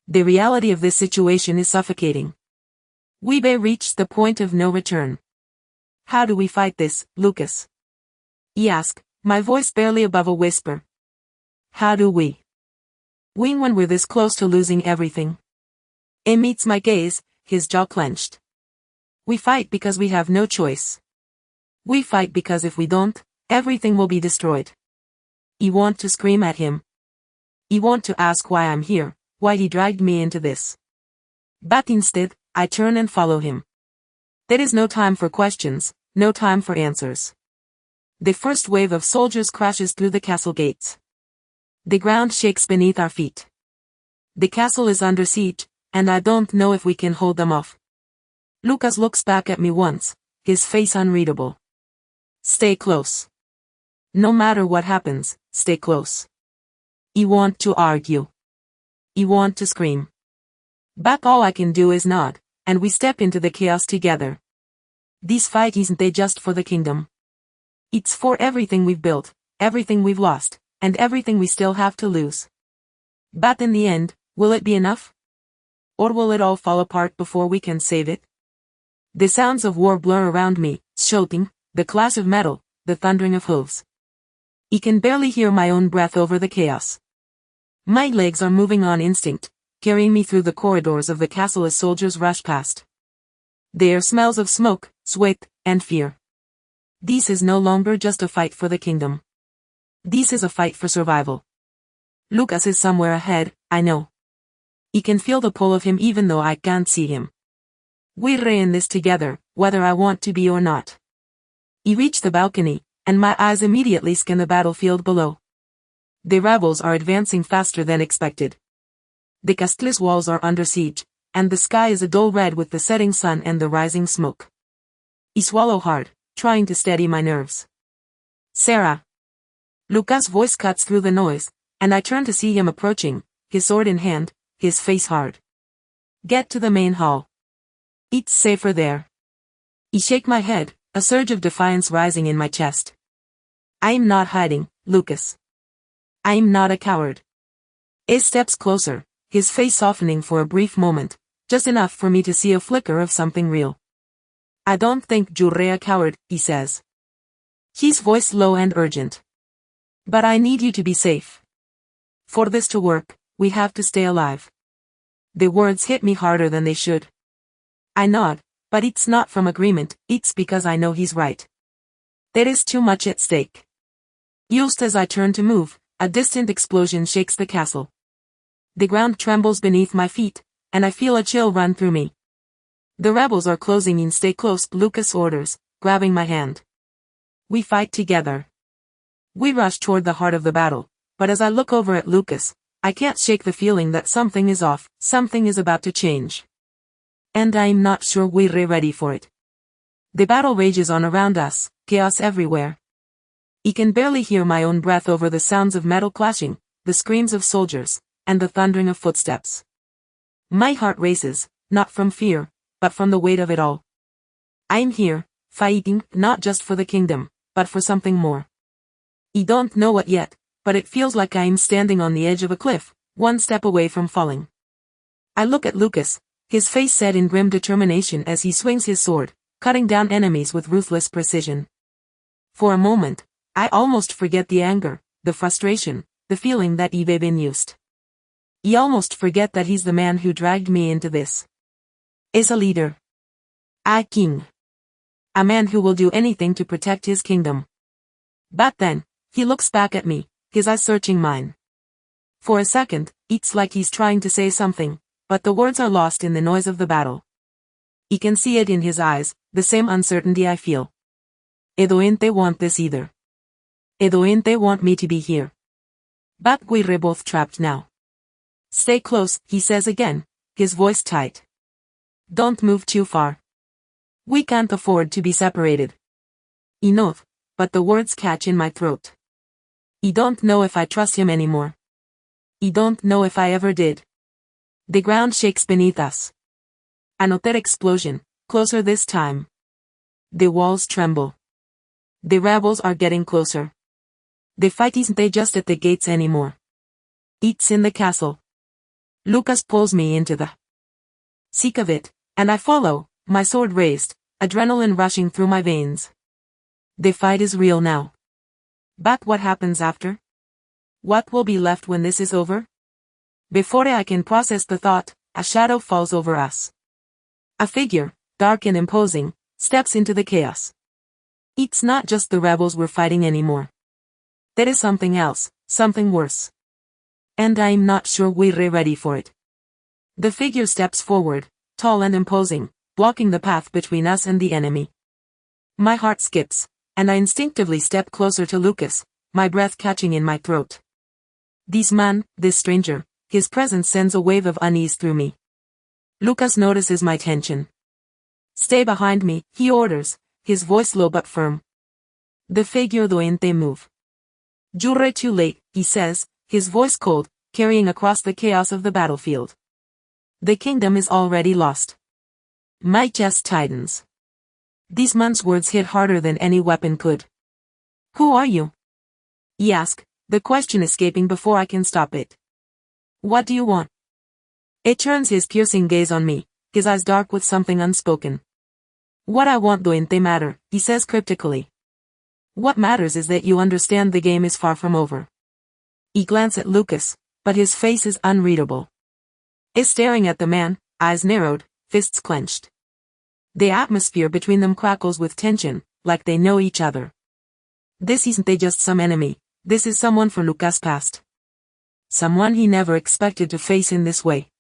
Speaker 1: The reality of this situation is suffocating. We may reach the point of no return. How do we fight this, Lucas? He asked, my voice barely above a whisper. How do we? When we're this close to losing everything. He meets my gaze, his jaw clenched. We fight because we have no choice. We fight because if we don't, everything will be destroyed. I want to scream at him. I want to ask why I'm here, why he dragged me into this. But instead, I turn and follow him. There is no time for questions, no time for answers. The first wave of soldiers crashes through the castle gates. The ground shakes beneath our feet. The castle is under siege, and I don't know if we can hold them off. Lucas looks back at me once, his face unreadable. Stay close. No matter what happens, stay close. I want to argue. I want to scream. But all I can do is nod, and we step into the chaos together. This fight isn't just for the kingdom. It's for everything we've built, everything we've lost, and everything we still have to lose. But in the end, will it be enough? Or will it all fall apart before we can save it? The sounds of war blur around me, shouting, the clash of metal, the thundering of hooves. I can barely hear my own breath over the chaos. My legs are moving on instinct, carrying me through the corridors of the castle as soldiers rush past. The air smells of smoke, sweat, and fear. This is no longer just a fight for the kingdom. This is a fight for survival. Lucas is somewhere ahead, I know. I can feel the pull of him even though I can't see him. We're in this together, whether I want to be or not. I reach the balcony, and my eyes immediately scan the battlefield below. The rebels are advancing faster than expected. The castle's walls are under siege, and the sky is a dull red with the setting sun and the rising smoke. I swallow hard, trying to steady my nerves. Sarah. Lucas' voice cuts through the noise, and I turn to see him approaching, his sword in hand, his face hard. Get to the main hall. It's safer there. I shake my head, a surge of defiance rising in my chest. I'm not hiding, Lucas. I'm not a coward. He steps closer, his face softening for a brief moment, just enough for me to see a flicker of something real. I don't think you're a coward, he says. His voice low and urgent. But I need you to be safe. For this to work, we have to stay alive. The words hit me harder than they should. I nod, but it's not from agreement, it's because I know he's right. There is too much at stake. Just as I turn to move, a distant explosion shakes the castle. The ground trembles beneath my feet, and I feel a chill run through me. The rebels are closing in. Stay close, Lucas orders, grabbing my hand. We fight together. We rush toward the heart of the battle, but as I look over at Lucas, I can't shake the feeling that something is off, something is about to change. And I'm not sure we're ready for it. The battle rages on around us, chaos everywhere. I can barely hear my own breath over the sounds of metal clashing, the screams of soldiers, and the thundering of footsteps. My heart races, not from fear, but from the weight of it all. I'm here, fighting, not just for the kingdom, but for something more. I don't know what yet, but it feels like I'm standing on the edge of a cliff, one step away from falling. I look at Lucas, his face set in grim determination as he swings his sword, cutting down enemies with ruthless precision. For a moment, I almost forget the anger, the frustration, the feeling that I've been used. I almost forget that he's the man who dragged me into this. As a leader. A king. A man who will do anything to protect his kingdom. But then, he looks back at me, his eyes searching mine. For a second, it's like he's trying to say something, but the words are lost in the noise of the battle. I can see it in his eyes, the same uncertainty I feel. I don't want this either. I don't want me to be here. But we're both trapped now. Stay close, he says again, his voice tight. Don't move too far. We can't afford to be separated. I know, but the words catch in my throat. I don't know if I trust him anymore. I don't know if I ever did. The ground shakes beneath us. Another explosion, closer this time. The walls tremble. The rebels are getting closer. The fight isn't just at the gates anymore. It's in the castle. Lucas pulls me into the thick of it, and I follow, my sword raised, adrenaline rushing through my veins. The fight is real now. But what happens after? What will be left when this is over? Before I can process the thought, a shadow falls over us. A figure, dark and imposing, steps into the chaos. It's not just the rebels we're fighting anymore. There is something else, something worse. And I'm not sure we're ready for it. The figure steps forward, tall and imposing, blocking the path between us and the enemy. My heart skips, and I instinctively step closer to Lucas, my breath catching in my throat. This stranger, his presence sends a wave of unease through me. Lucas notices my tension. Stay behind me, he orders, his voice low but firm. The figure doente move. You're too late, he says, his voice cold, carrying across the chaos of the battlefield. The kingdom is already lost. My chest tightens. These man's words hit harder than any weapon could. Who are you? He asks, the question escaping before I can stop it. What do you want? It turns his piercing gaze on me, his eyes dark with something unspoken. What I want doente matter, he says cryptically. What matters is that you understand the game is far from over. He glances at Lucas, but his face is unreadable. He's staring at the man, eyes narrowed, fists clenched. The atmosphere between them crackles with tension, like they know each other. This isn't just some enemy, this is someone from Lucas' past. Someone he never expected to face in this way.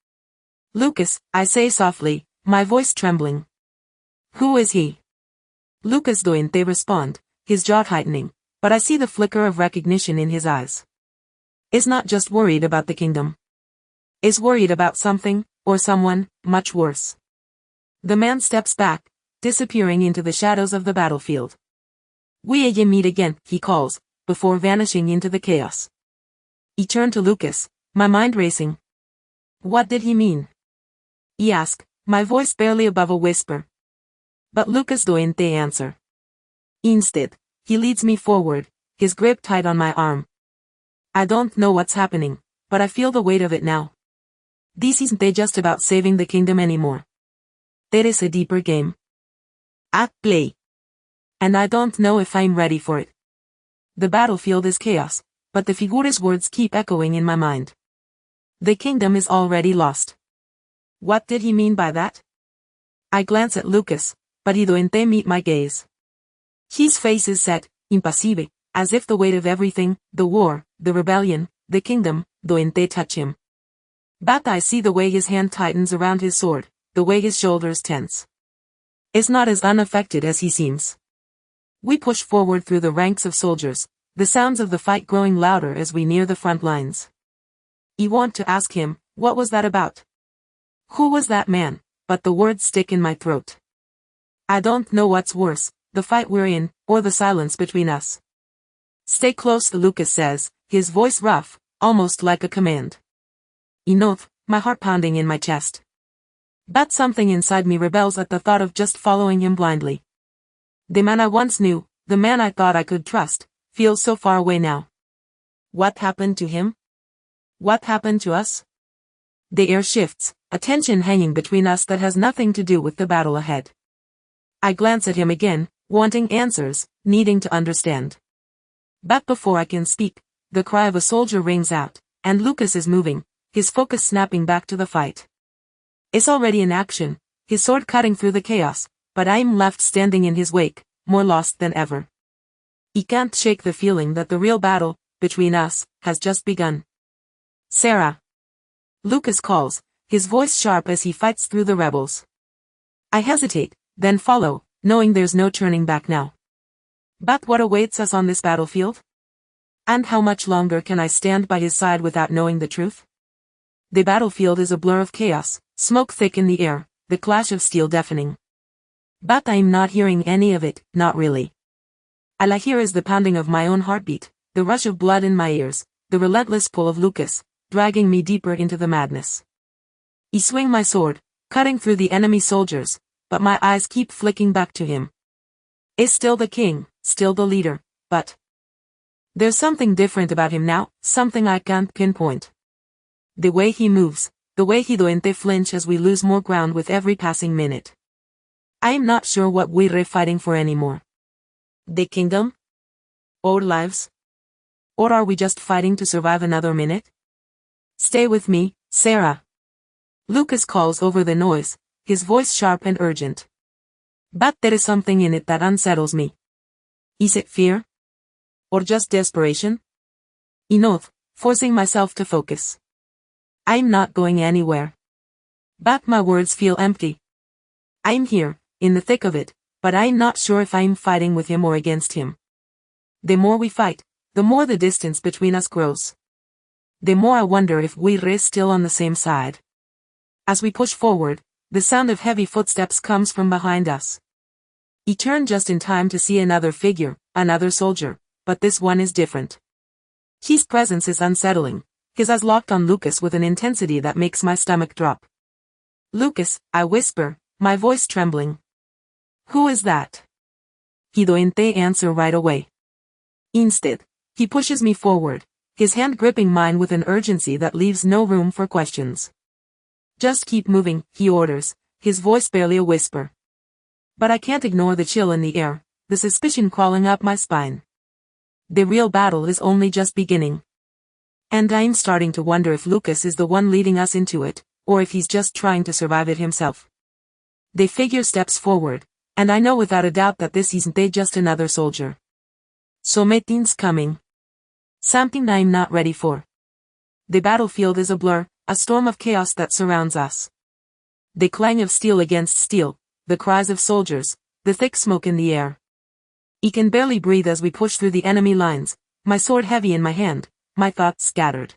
Speaker 1: Lucas, I say softly, my voice trembling. Who is he? Lucas doente respond, his jaw tightening, but I see the flicker of recognition in his eyes. Is not just worried about the kingdom. Is worried about something, or someone, much worse. The man steps back, disappearing into the shadows of the battlefield. We meet again, he calls, before vanishing into the chaos. He turned to Lucas, my mind racing. What did he mean? He asked, my voice barely above a whisper. But Lucas doente answer. Instead, he leads me forward, his grip tight on my arm. I don't know what's happening, but I feel the weight of it now. This isn't just about saving the kingdom anymore. There is a deeper game at play. And I don't know if I'm ready for it. The battlefield is chaos, but the figure's words keep echoing in my mind. The kingdom is already lost. What did he mean by that? I glance at Lucas, but he doente meet my gaze. His face is set, impassible, as if the weight of everything, the war, the rebellion, the kingdom, doente touch him. But I see the way his hand tightens around his sword, the way his shoulders tense. It's not as unaffected as he seems. We push forward through the ranks of soldiers, the sounds of the fight growing louder as we near the front lines. I want to ask him, what was that about? Who was that man? But the words stick in my throat. I don't know what's worse, the fight we're in, or the silence between us. Stay close, Lucas says, his voice rough, almost like a command. Enough, my heart pounding in my chest. But something inside me rebels at the thought of just following him blindly. The man I once knew, the man I thought I could trust, feels so far away now. What happened to him? What happened to us? The air shifts, a tension hanging between us that has nothing to do with the battle ahead. I glance at him again, wanting answers, needing to understand. But before I can speak, the cry of a soldier rings out, and Lucas is moving, his focus snapping back to the fight. It's already in action, his sword cutting through the chaos, but I'm left standing in his wake, more lost than ever. He can't shake the feeling that the real battle, between us, has just begun. Sarah. Lucas calls, his voice sharp as he fights through the rebels. I hesitate, then follow, knowing there's no turning back now. But what awaits us on this battlefield? And how much longer can I stand by his side without knowing the truth? The battlefield is a blur of chaos, smoke thick in the air, the clash of steel deafening. But I'm not hearing any of it, not really. All I hear is the pounding of my own heartbeat, the rush of blood in my ears, the relentless pull of Lucas, dragging me deeper into the madness. I swing my sword, cutting through the enemy soldiers, but my eyes keep flicking back to him. Is still the king, still the leader, but there's something different about him now, something I can't pinpoint. The way he moves, the way he doente flinch as we lose more ground with every passing minute. I'm not sure what we're fighting for anymore. The kingdom? Our lives? Or are we just fighting to survive another minute? Stay with me, Sarah. Lucas calls over the noise, his voice sharp and urgent. But there is something in it that unsettles me. Is it fear? Or just desperation? Enough, forcing myself to focus. I'm not going anywhere. But my words feel empty. I'm here, in the thick of it, but I'm not sure if I'm fighting with him or against him. The more we fight, the more the distance between us grows. The more I wonder if we're still on the same side. As we push forward, the sound of heavy footsteps comes from behind us. I turn just in time to see another figure, another soldier, but this one is different. His presence is unsettling, his eyes locked on Lucas with an intensity that makes my stomach drop. Lucas, I whisper, my voice trembling. Who is that? He doesn't answer right away. Instead, he pushes me forward, his hand gripping mine with an urgency that leaves no room for questions. Just keep moving, he orders, his voice barely a whisper. But I can't ignore the chill in the air, the suspicion crawling up my spine. The real battle is only just beginning. And I'm starting to wonder if Lucas is the one leading us into it, or if he's just trying to survive it himself. The figure steps forward, and I know without a doubt that this isn't just another soldier. Something's coming. Something I'm not ready for. The battlefield is a blur, a storm of chaos that surrounds us. The clang of steel against steel, the cries of soldiers, the thick smoke in the air. I can barely breathe as we push through the enemy lines, my sword heavy in my hand, my thoughts scattered.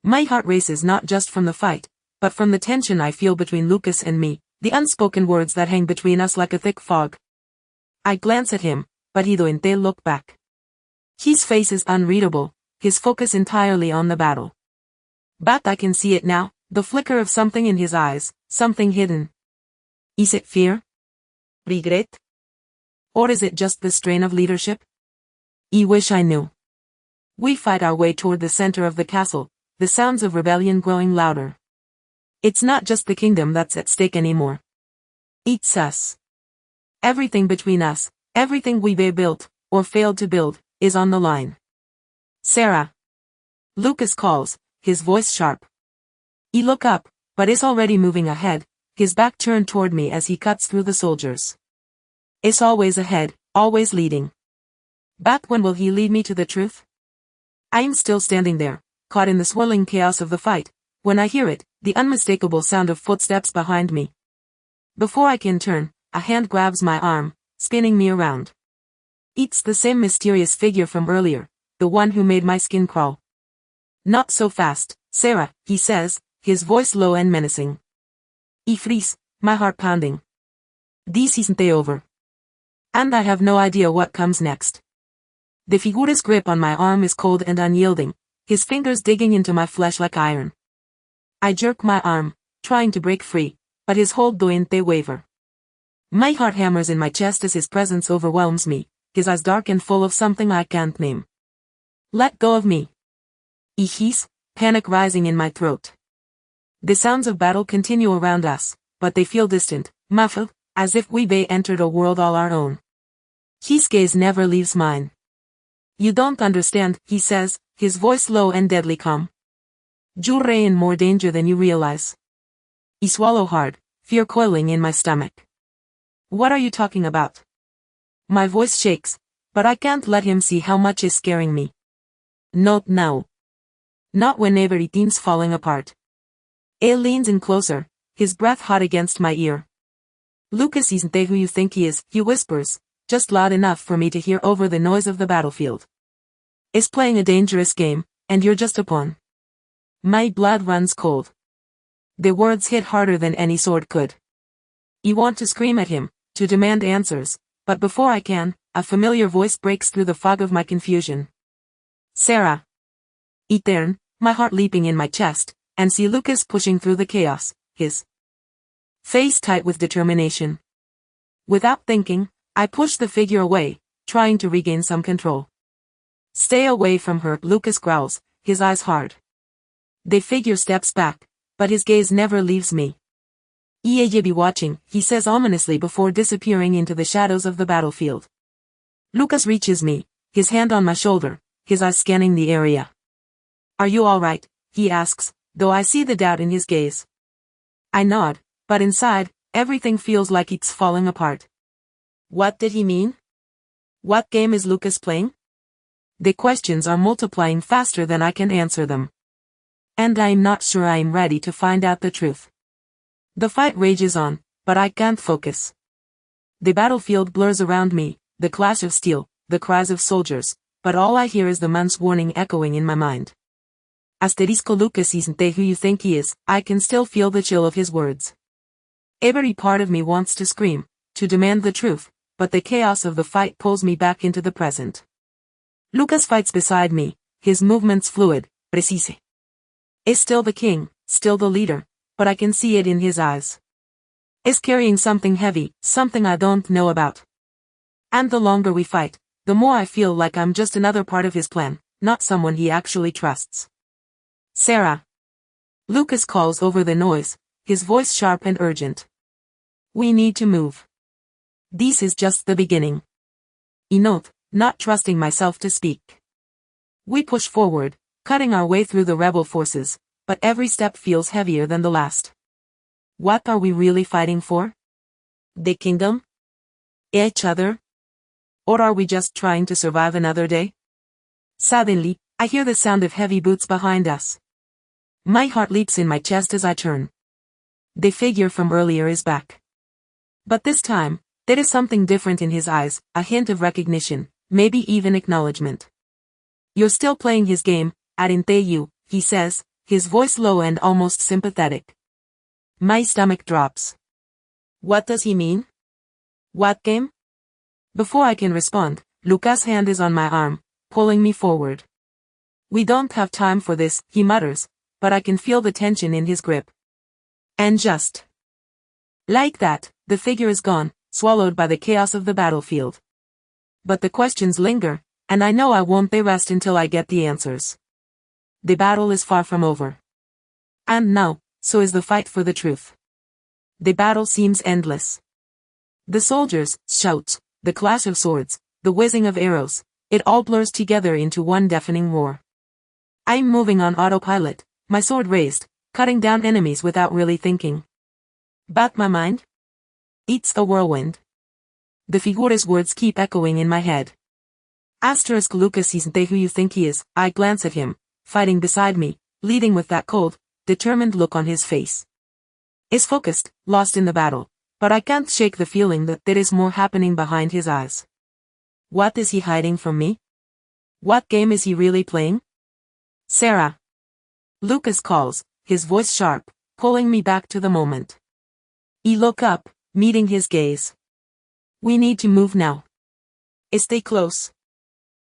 Speaker 1: My heart races not just from the fight, but from the tension I feel between Lucas and me, the unspoken words that hang between us like a thick fog. I glance at him, but he doesn't look back. His face is unreadable, his focus entirely on the battle. But I can see it now, the flicker of something in his eyes, something hidden. Is it fear? Regret? Or is it just the strain of leadership? I wish I knew. We fight our way toward the center of the castle, the sounds of rebellion growing louder. It's not just the kingdom that's at stake anymore. It's us. Everything between us, everything we've built, or failed to build, is on the line. Sarah. Lucas calls, his voice sharp. I look up, but is already moving ahead, his back turned toward me as he cuts through the soldiers. Is always ahead, always leading. But when will he lead me to the truth? I'm still standing there, caught in the swirling chaos of the fight, when I hear it, the unmistakable sound of footsteps behind me. Before I can turn, a hand grabs my arm, spinning me around. It's the same mysterious figure from earlier, the one who made my skin crawl. Not so fast, Sarah, he says, his voice low and menacing. I freeze, my heart pounding. This isn't over. And I have no idea what comes next. The figure's grip on my arm is cold and unyielding, his fingers digging into my flesh like iron. I jerk my arm, trying to break free, but his hold doesn't waver. My heart hammers in my chest as his presence overwhelms me, his eyes dark and full of something I can't name. Let go of me. I hiss, panic rising in my throat. The sounds of battle continue around us, but they feel distant, muffled, as if we've entered a world all our own. His gaze never leaves mine. You don't understand, he says, his voice low and deadly calm. You're in more danger than you realize. I swallow hard, fear coiling in my stomach. What are you talking about? My voice shakes, but I can't let him see how much is scaring me. Not now. Not when everything's falling apart. Ele leans in closer, his breath hot against my ear. Lucas isn't who you think he is, he whispers, just loud enough for me to hear over the noise of the battlefield. Is playing a dangerous game, and you're just a pawn. My blood runs cold. The words hit harder than any sword could. I want to scream at him, to demand answers, but before I can, a familiar voice breaks through the fog of my confusion. Sarah. I turn, my heart leaping in my chest, and see Lucas pushing through the chaos, his face tight with determination. Without thinking, I push the figure away, trying to regain some control. Stay away from her, Lucas growls, his eyes hard. The figure steps back, but his gaze never leaves me. I'll be watching, he says ominously before disappearing into the shadows of the battlefield. Lucas reaches me, his hand on my shoulder, his eyes scanning the area. Are you all right? He asks, though I see the doubt in his gaze. I nod, but inside, everything feels like it's falling apart. What did he mean? What game is Lucas playing? The questions are multiplying faster than I can answer them. And I'm not sure I'm ready to find out the truth. The fight rages on, but I can't focus. The battlefield blurs around me, the clash of steel, the cries of soldiers, but all I hear is the man's warning echoing in my mind. Asterisco Lucas isn't who you think he is. I can still feel the chill of his words. Every part of me wants to scream, to demand the truth, but the chaos of the fight pulls me back into the present. Lucas fights beside me, his movements fluid, precise. Is still the king, still the leader, but I can see it in his eyes. Is carrying something heavy, something I don't know about. And the longer we fight, the more I feel like I'm just another part of his plan, not someone he actually trusts. Sarah. Lucas calls over the noise, his voice sharp and urgent. We need to move. This is just the beginning. Enough, not trusting myself to speak. We push forward, cutting our way through the rebel forces, but every step feels heavier than the last. What are we really fighting for? The kingdom? Each other? Or are we just trying to survive another day? Suddenly, I hear the sound of heavy boots behind us. My heart leaps in my chest as I turn. The figure from earlier is back. But this time, there is something different in his eyes, a hint of recognition, maybe even acknowledgement. You're still playing his game, aren't you? He says, his voice low and almost sympathetic. My stomach drops. What does he mean? What game? Before I can respond, Lucas' hand is on my arm, pulling me forward. We don't have time for this, he mutters, but I can feel the tension in his grip. And just like that, the figure is gone, swallowed by the chaos of the battlefield. But the questions linger, and I know I won't rest until I get the answers. The battle is far from over. And now, so is the fight for the truth. The battle seems endless. The soldiers, shouts, the clash of swords, the whizzing of arrows, it all blurs together into one deafening roar. I'm moving on autopilot, my sword raised, cutting down enemies without really thinking. But my mind? It's a whirlwind. The figure's words keep echoing in my head. Asterisk Lucas isn't who you think he is. I glance at him, fighting beside me, leading with that cold, determined look on his face. Is focused, lost in the battle, but I can't shake the feeling that there is more happening behind his eyes. What is he hiding from me? What game is he really playing? Sarah. Lucas calls, his voice sharp, pulling me back to the moment. I look up, meeting his gaze. We need to move now. Stay close.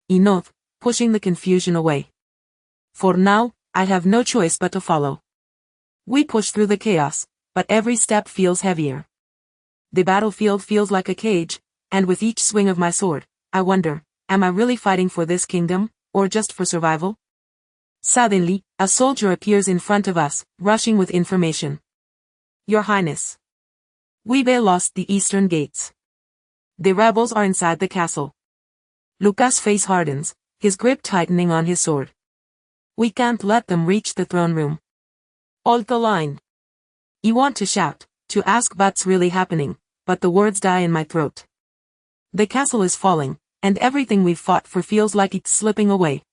Speaker 1: I nod, pushing the confusion away. For now, I have no choice but to follow. We push through the chaos, but every step feels heavier. The battlefield feels like a cage, and with each swing of my sword, I wonder, am I really fighting for this kingdom, or just for survival? Suddenly, a soldier appears in front of us, rushing with information. Your Highness. We've lost the eastern gates. The rebels are inside the castle. Lucas' face hardens, his grip tightening on his sword. We can't let them reach the throne room. Hold the line. I want to shout, to ask what's really happening, but the words die in my throat. The castle is falling, and everything we've fought for feels like it's slipping away.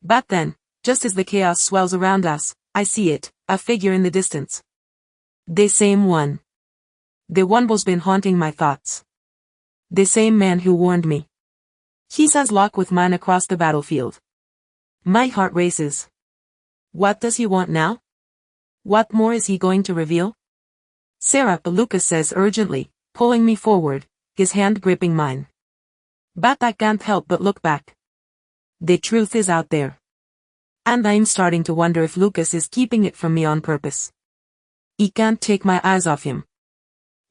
Speaker 1: But then, just as the chaos swells around us, I see it, a figure in the distance. The same one. The one who's been haunting my thoughts. The same man who warned me. He says lock with mine across the battlefield. My heart races. What does he want now? What more is he going to reveal? Sarah, Lucas says urgently, pulling me forward, his hand gripping mine. But I can't help but look back. The truth is out there. And I'm starting to wonder if Lucas is keeping it from me on purpose. I can't take my eyes off him.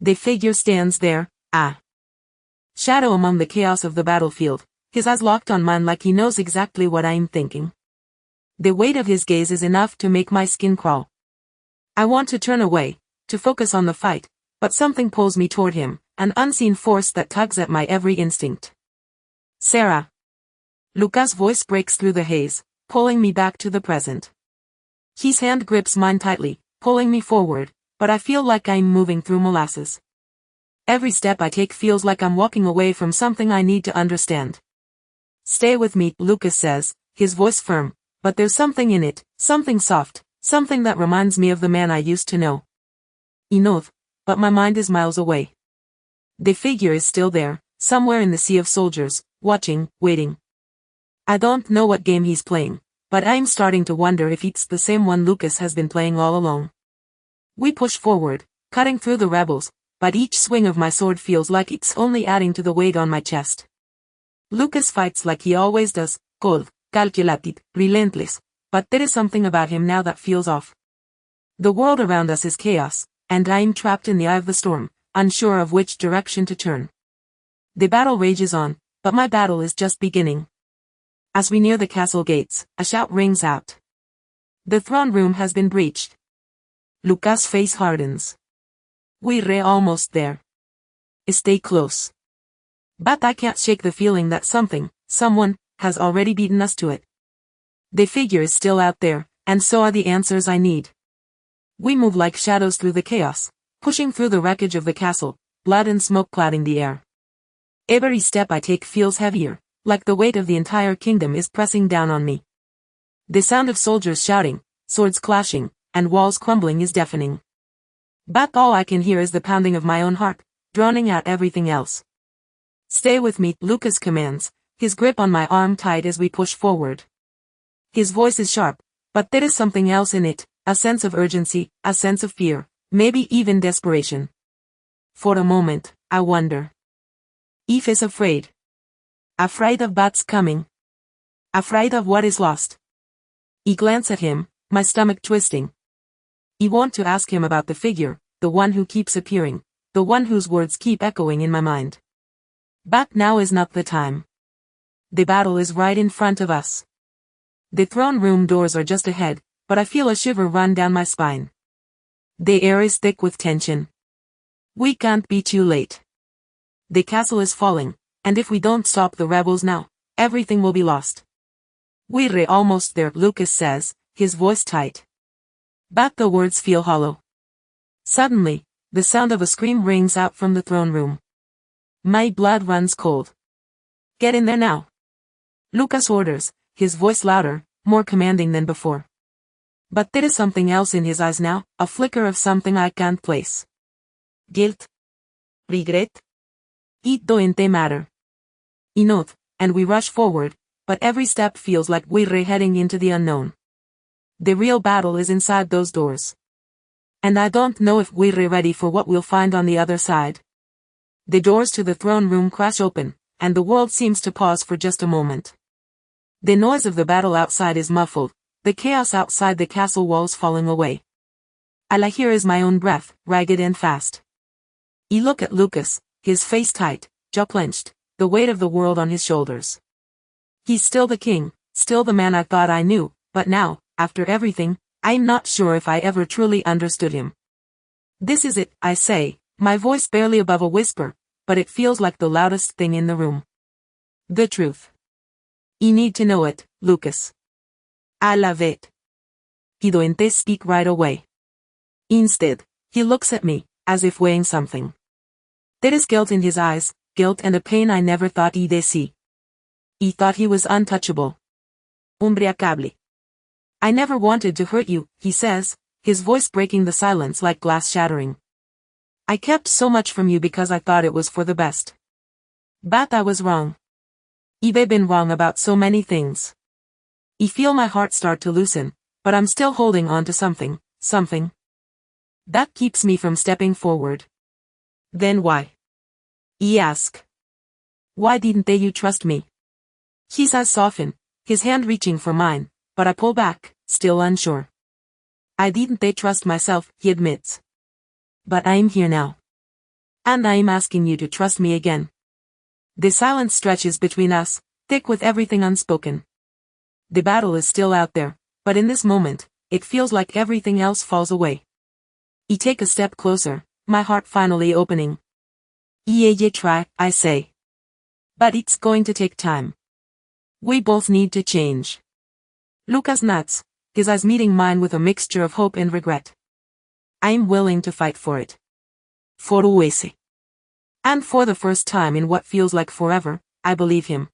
Speaker 1: The figure stands there, shadow among the chaos of the battlefield, his eyes locked on mine like he knows exactly what I'm thinking. The weight of his gaze is enough to make my skin crawl. I want to turn away, to focus on the fight, but something pulls me toward him, an unseen force that tugs at my every instinct. Sarah. Lucas' voice breaks through the haze, pulling me back to the present. His hand grips mine tightly, pulling me forward, but I feel like I'm moving through molasses. Every step I take feels like I'm walking away from something I need to understand. Stay with me, Lucas says, his voice firm, but there's something in it, something soft, something that reminds me of the man I used to know. Enough, but my mind is miles away. The figure is still there, somewhere in the sea of soldiers, watching, waiting. I don't know what game he's playing, but I'm starting to wonder if it's the same one Lucas has been playing all along. We push forward, cutting through the rebels, but each swing of my sword feels like it's only adding to the weight on my chest. Lucas fights like he always does, cold, calculated, relentless, but there is something about him now that feels off. The world around us is chaos, and I'm trapped in the eye of the storm, unsure of which direction to turn. The battle rages on, but my battle is just beginning. As we near the castle gates, a shout rings out. The throne room has been breached. Lucas' face hardens. We're almost there. Stay close. But I can't shake the feeling that someone, has already beaten us to it. The figure is still out there, and so are the answers I need. We move like shadows through the chaos, pushing through the wreckage of the castle, blood and smoke clouding the air. Every step I take feels heavier, like the weight of the entire kingdom is pressing down on me. The sound of soldiers shouting, swords clashing, and walls crumbling is deafening. But all I can hear is the pounding of my own heart, drowning out everything else. Stay with me, Lucas commands, his grip on my arm tight as we push forward. His voice is sharp, but there is something else in it, a sense of urgency, a sense of fear, maybe even desperation. For a moment, I wonder. If he's afraid. Afraid of what's coming. Afraid of what is lost. I glance at him, my stomach twisting. I want to ask him about the figure, the one who keeps appearing, the one whose words keep echoing in my mind. But now is not the time. The battle is right in front of us. The throne room doors are just ahead, but I feel a shiver run down my spine. The air is thick with tension. We can't be too late. The castle is falling, and if we don't stop the rebels now, everything will be lost. We're almost there, Lucas says, his voice tight. But the words feel hollow. Suddenly, the sound of a scream rings out from the throne room. My blood runs cold. Get in there now. Lucas orders, his voice louder, more commanding than before. But there is something else in his eyes now, a flicker of something I can't place. Guilt? Regret? It doesn't matter. Enough, and we rush forward, but every step feels like we're heading into the unknown. The real battle is inside those doors. And I don't know if we're ready for what we'll find on the other side. The doors to the throne room crash open, and the world seems to pause for just a moment. The noise of the battle outside is muffled, the chaos outside the castle walls falling away. All I hear is my own breath, ragged and fast. I look at Lucas, his face tight, jaw clenched, the weight of the world on his shoulders. He's still the king, still the man I thought I knew, but now, after everything, I'm not sure if I ever truly understood him. This is it, I say, my voice barely above a whisper, but it feels like the loudest thing in the room. The truth. You need to know it, Lucas. I love it. He doesn't speak right away. Instead, he looks at me, as if weighing something. There is guilt in his eyes, guilt and a pain I never thought I'd see. He thought he was untouchable. Imbracable. I never wanted to hurt you, he says, his voice breaking the silence like glass shattering. I kept so much from you because I thought it was for the best. But I was wrong. I've been wrong about so many things. I feel my heart start to loosen, but I'm still holding on to something that keeps me from stepping forward. Then why? I ask. Why didn't you trust me? His eyes soften, his hand reaching for mine, but I pull back, still unsure. I didn't trust myself, he admits. But I'm here now. And I'm asking you to trust me again. The silence stretches between us, thick with everything unspoken. The battle is still out there, but in this moment, it feels like everything else falls away. I take a step closer, my heart finally opening. You try, I say. But it's going to take time. We both need to change. Lucas nods, his eyes meeting mine with a mixture of hope and regret. I am willing to fight for it. For Uwese. And for the first time in what feels like forever, I believe him.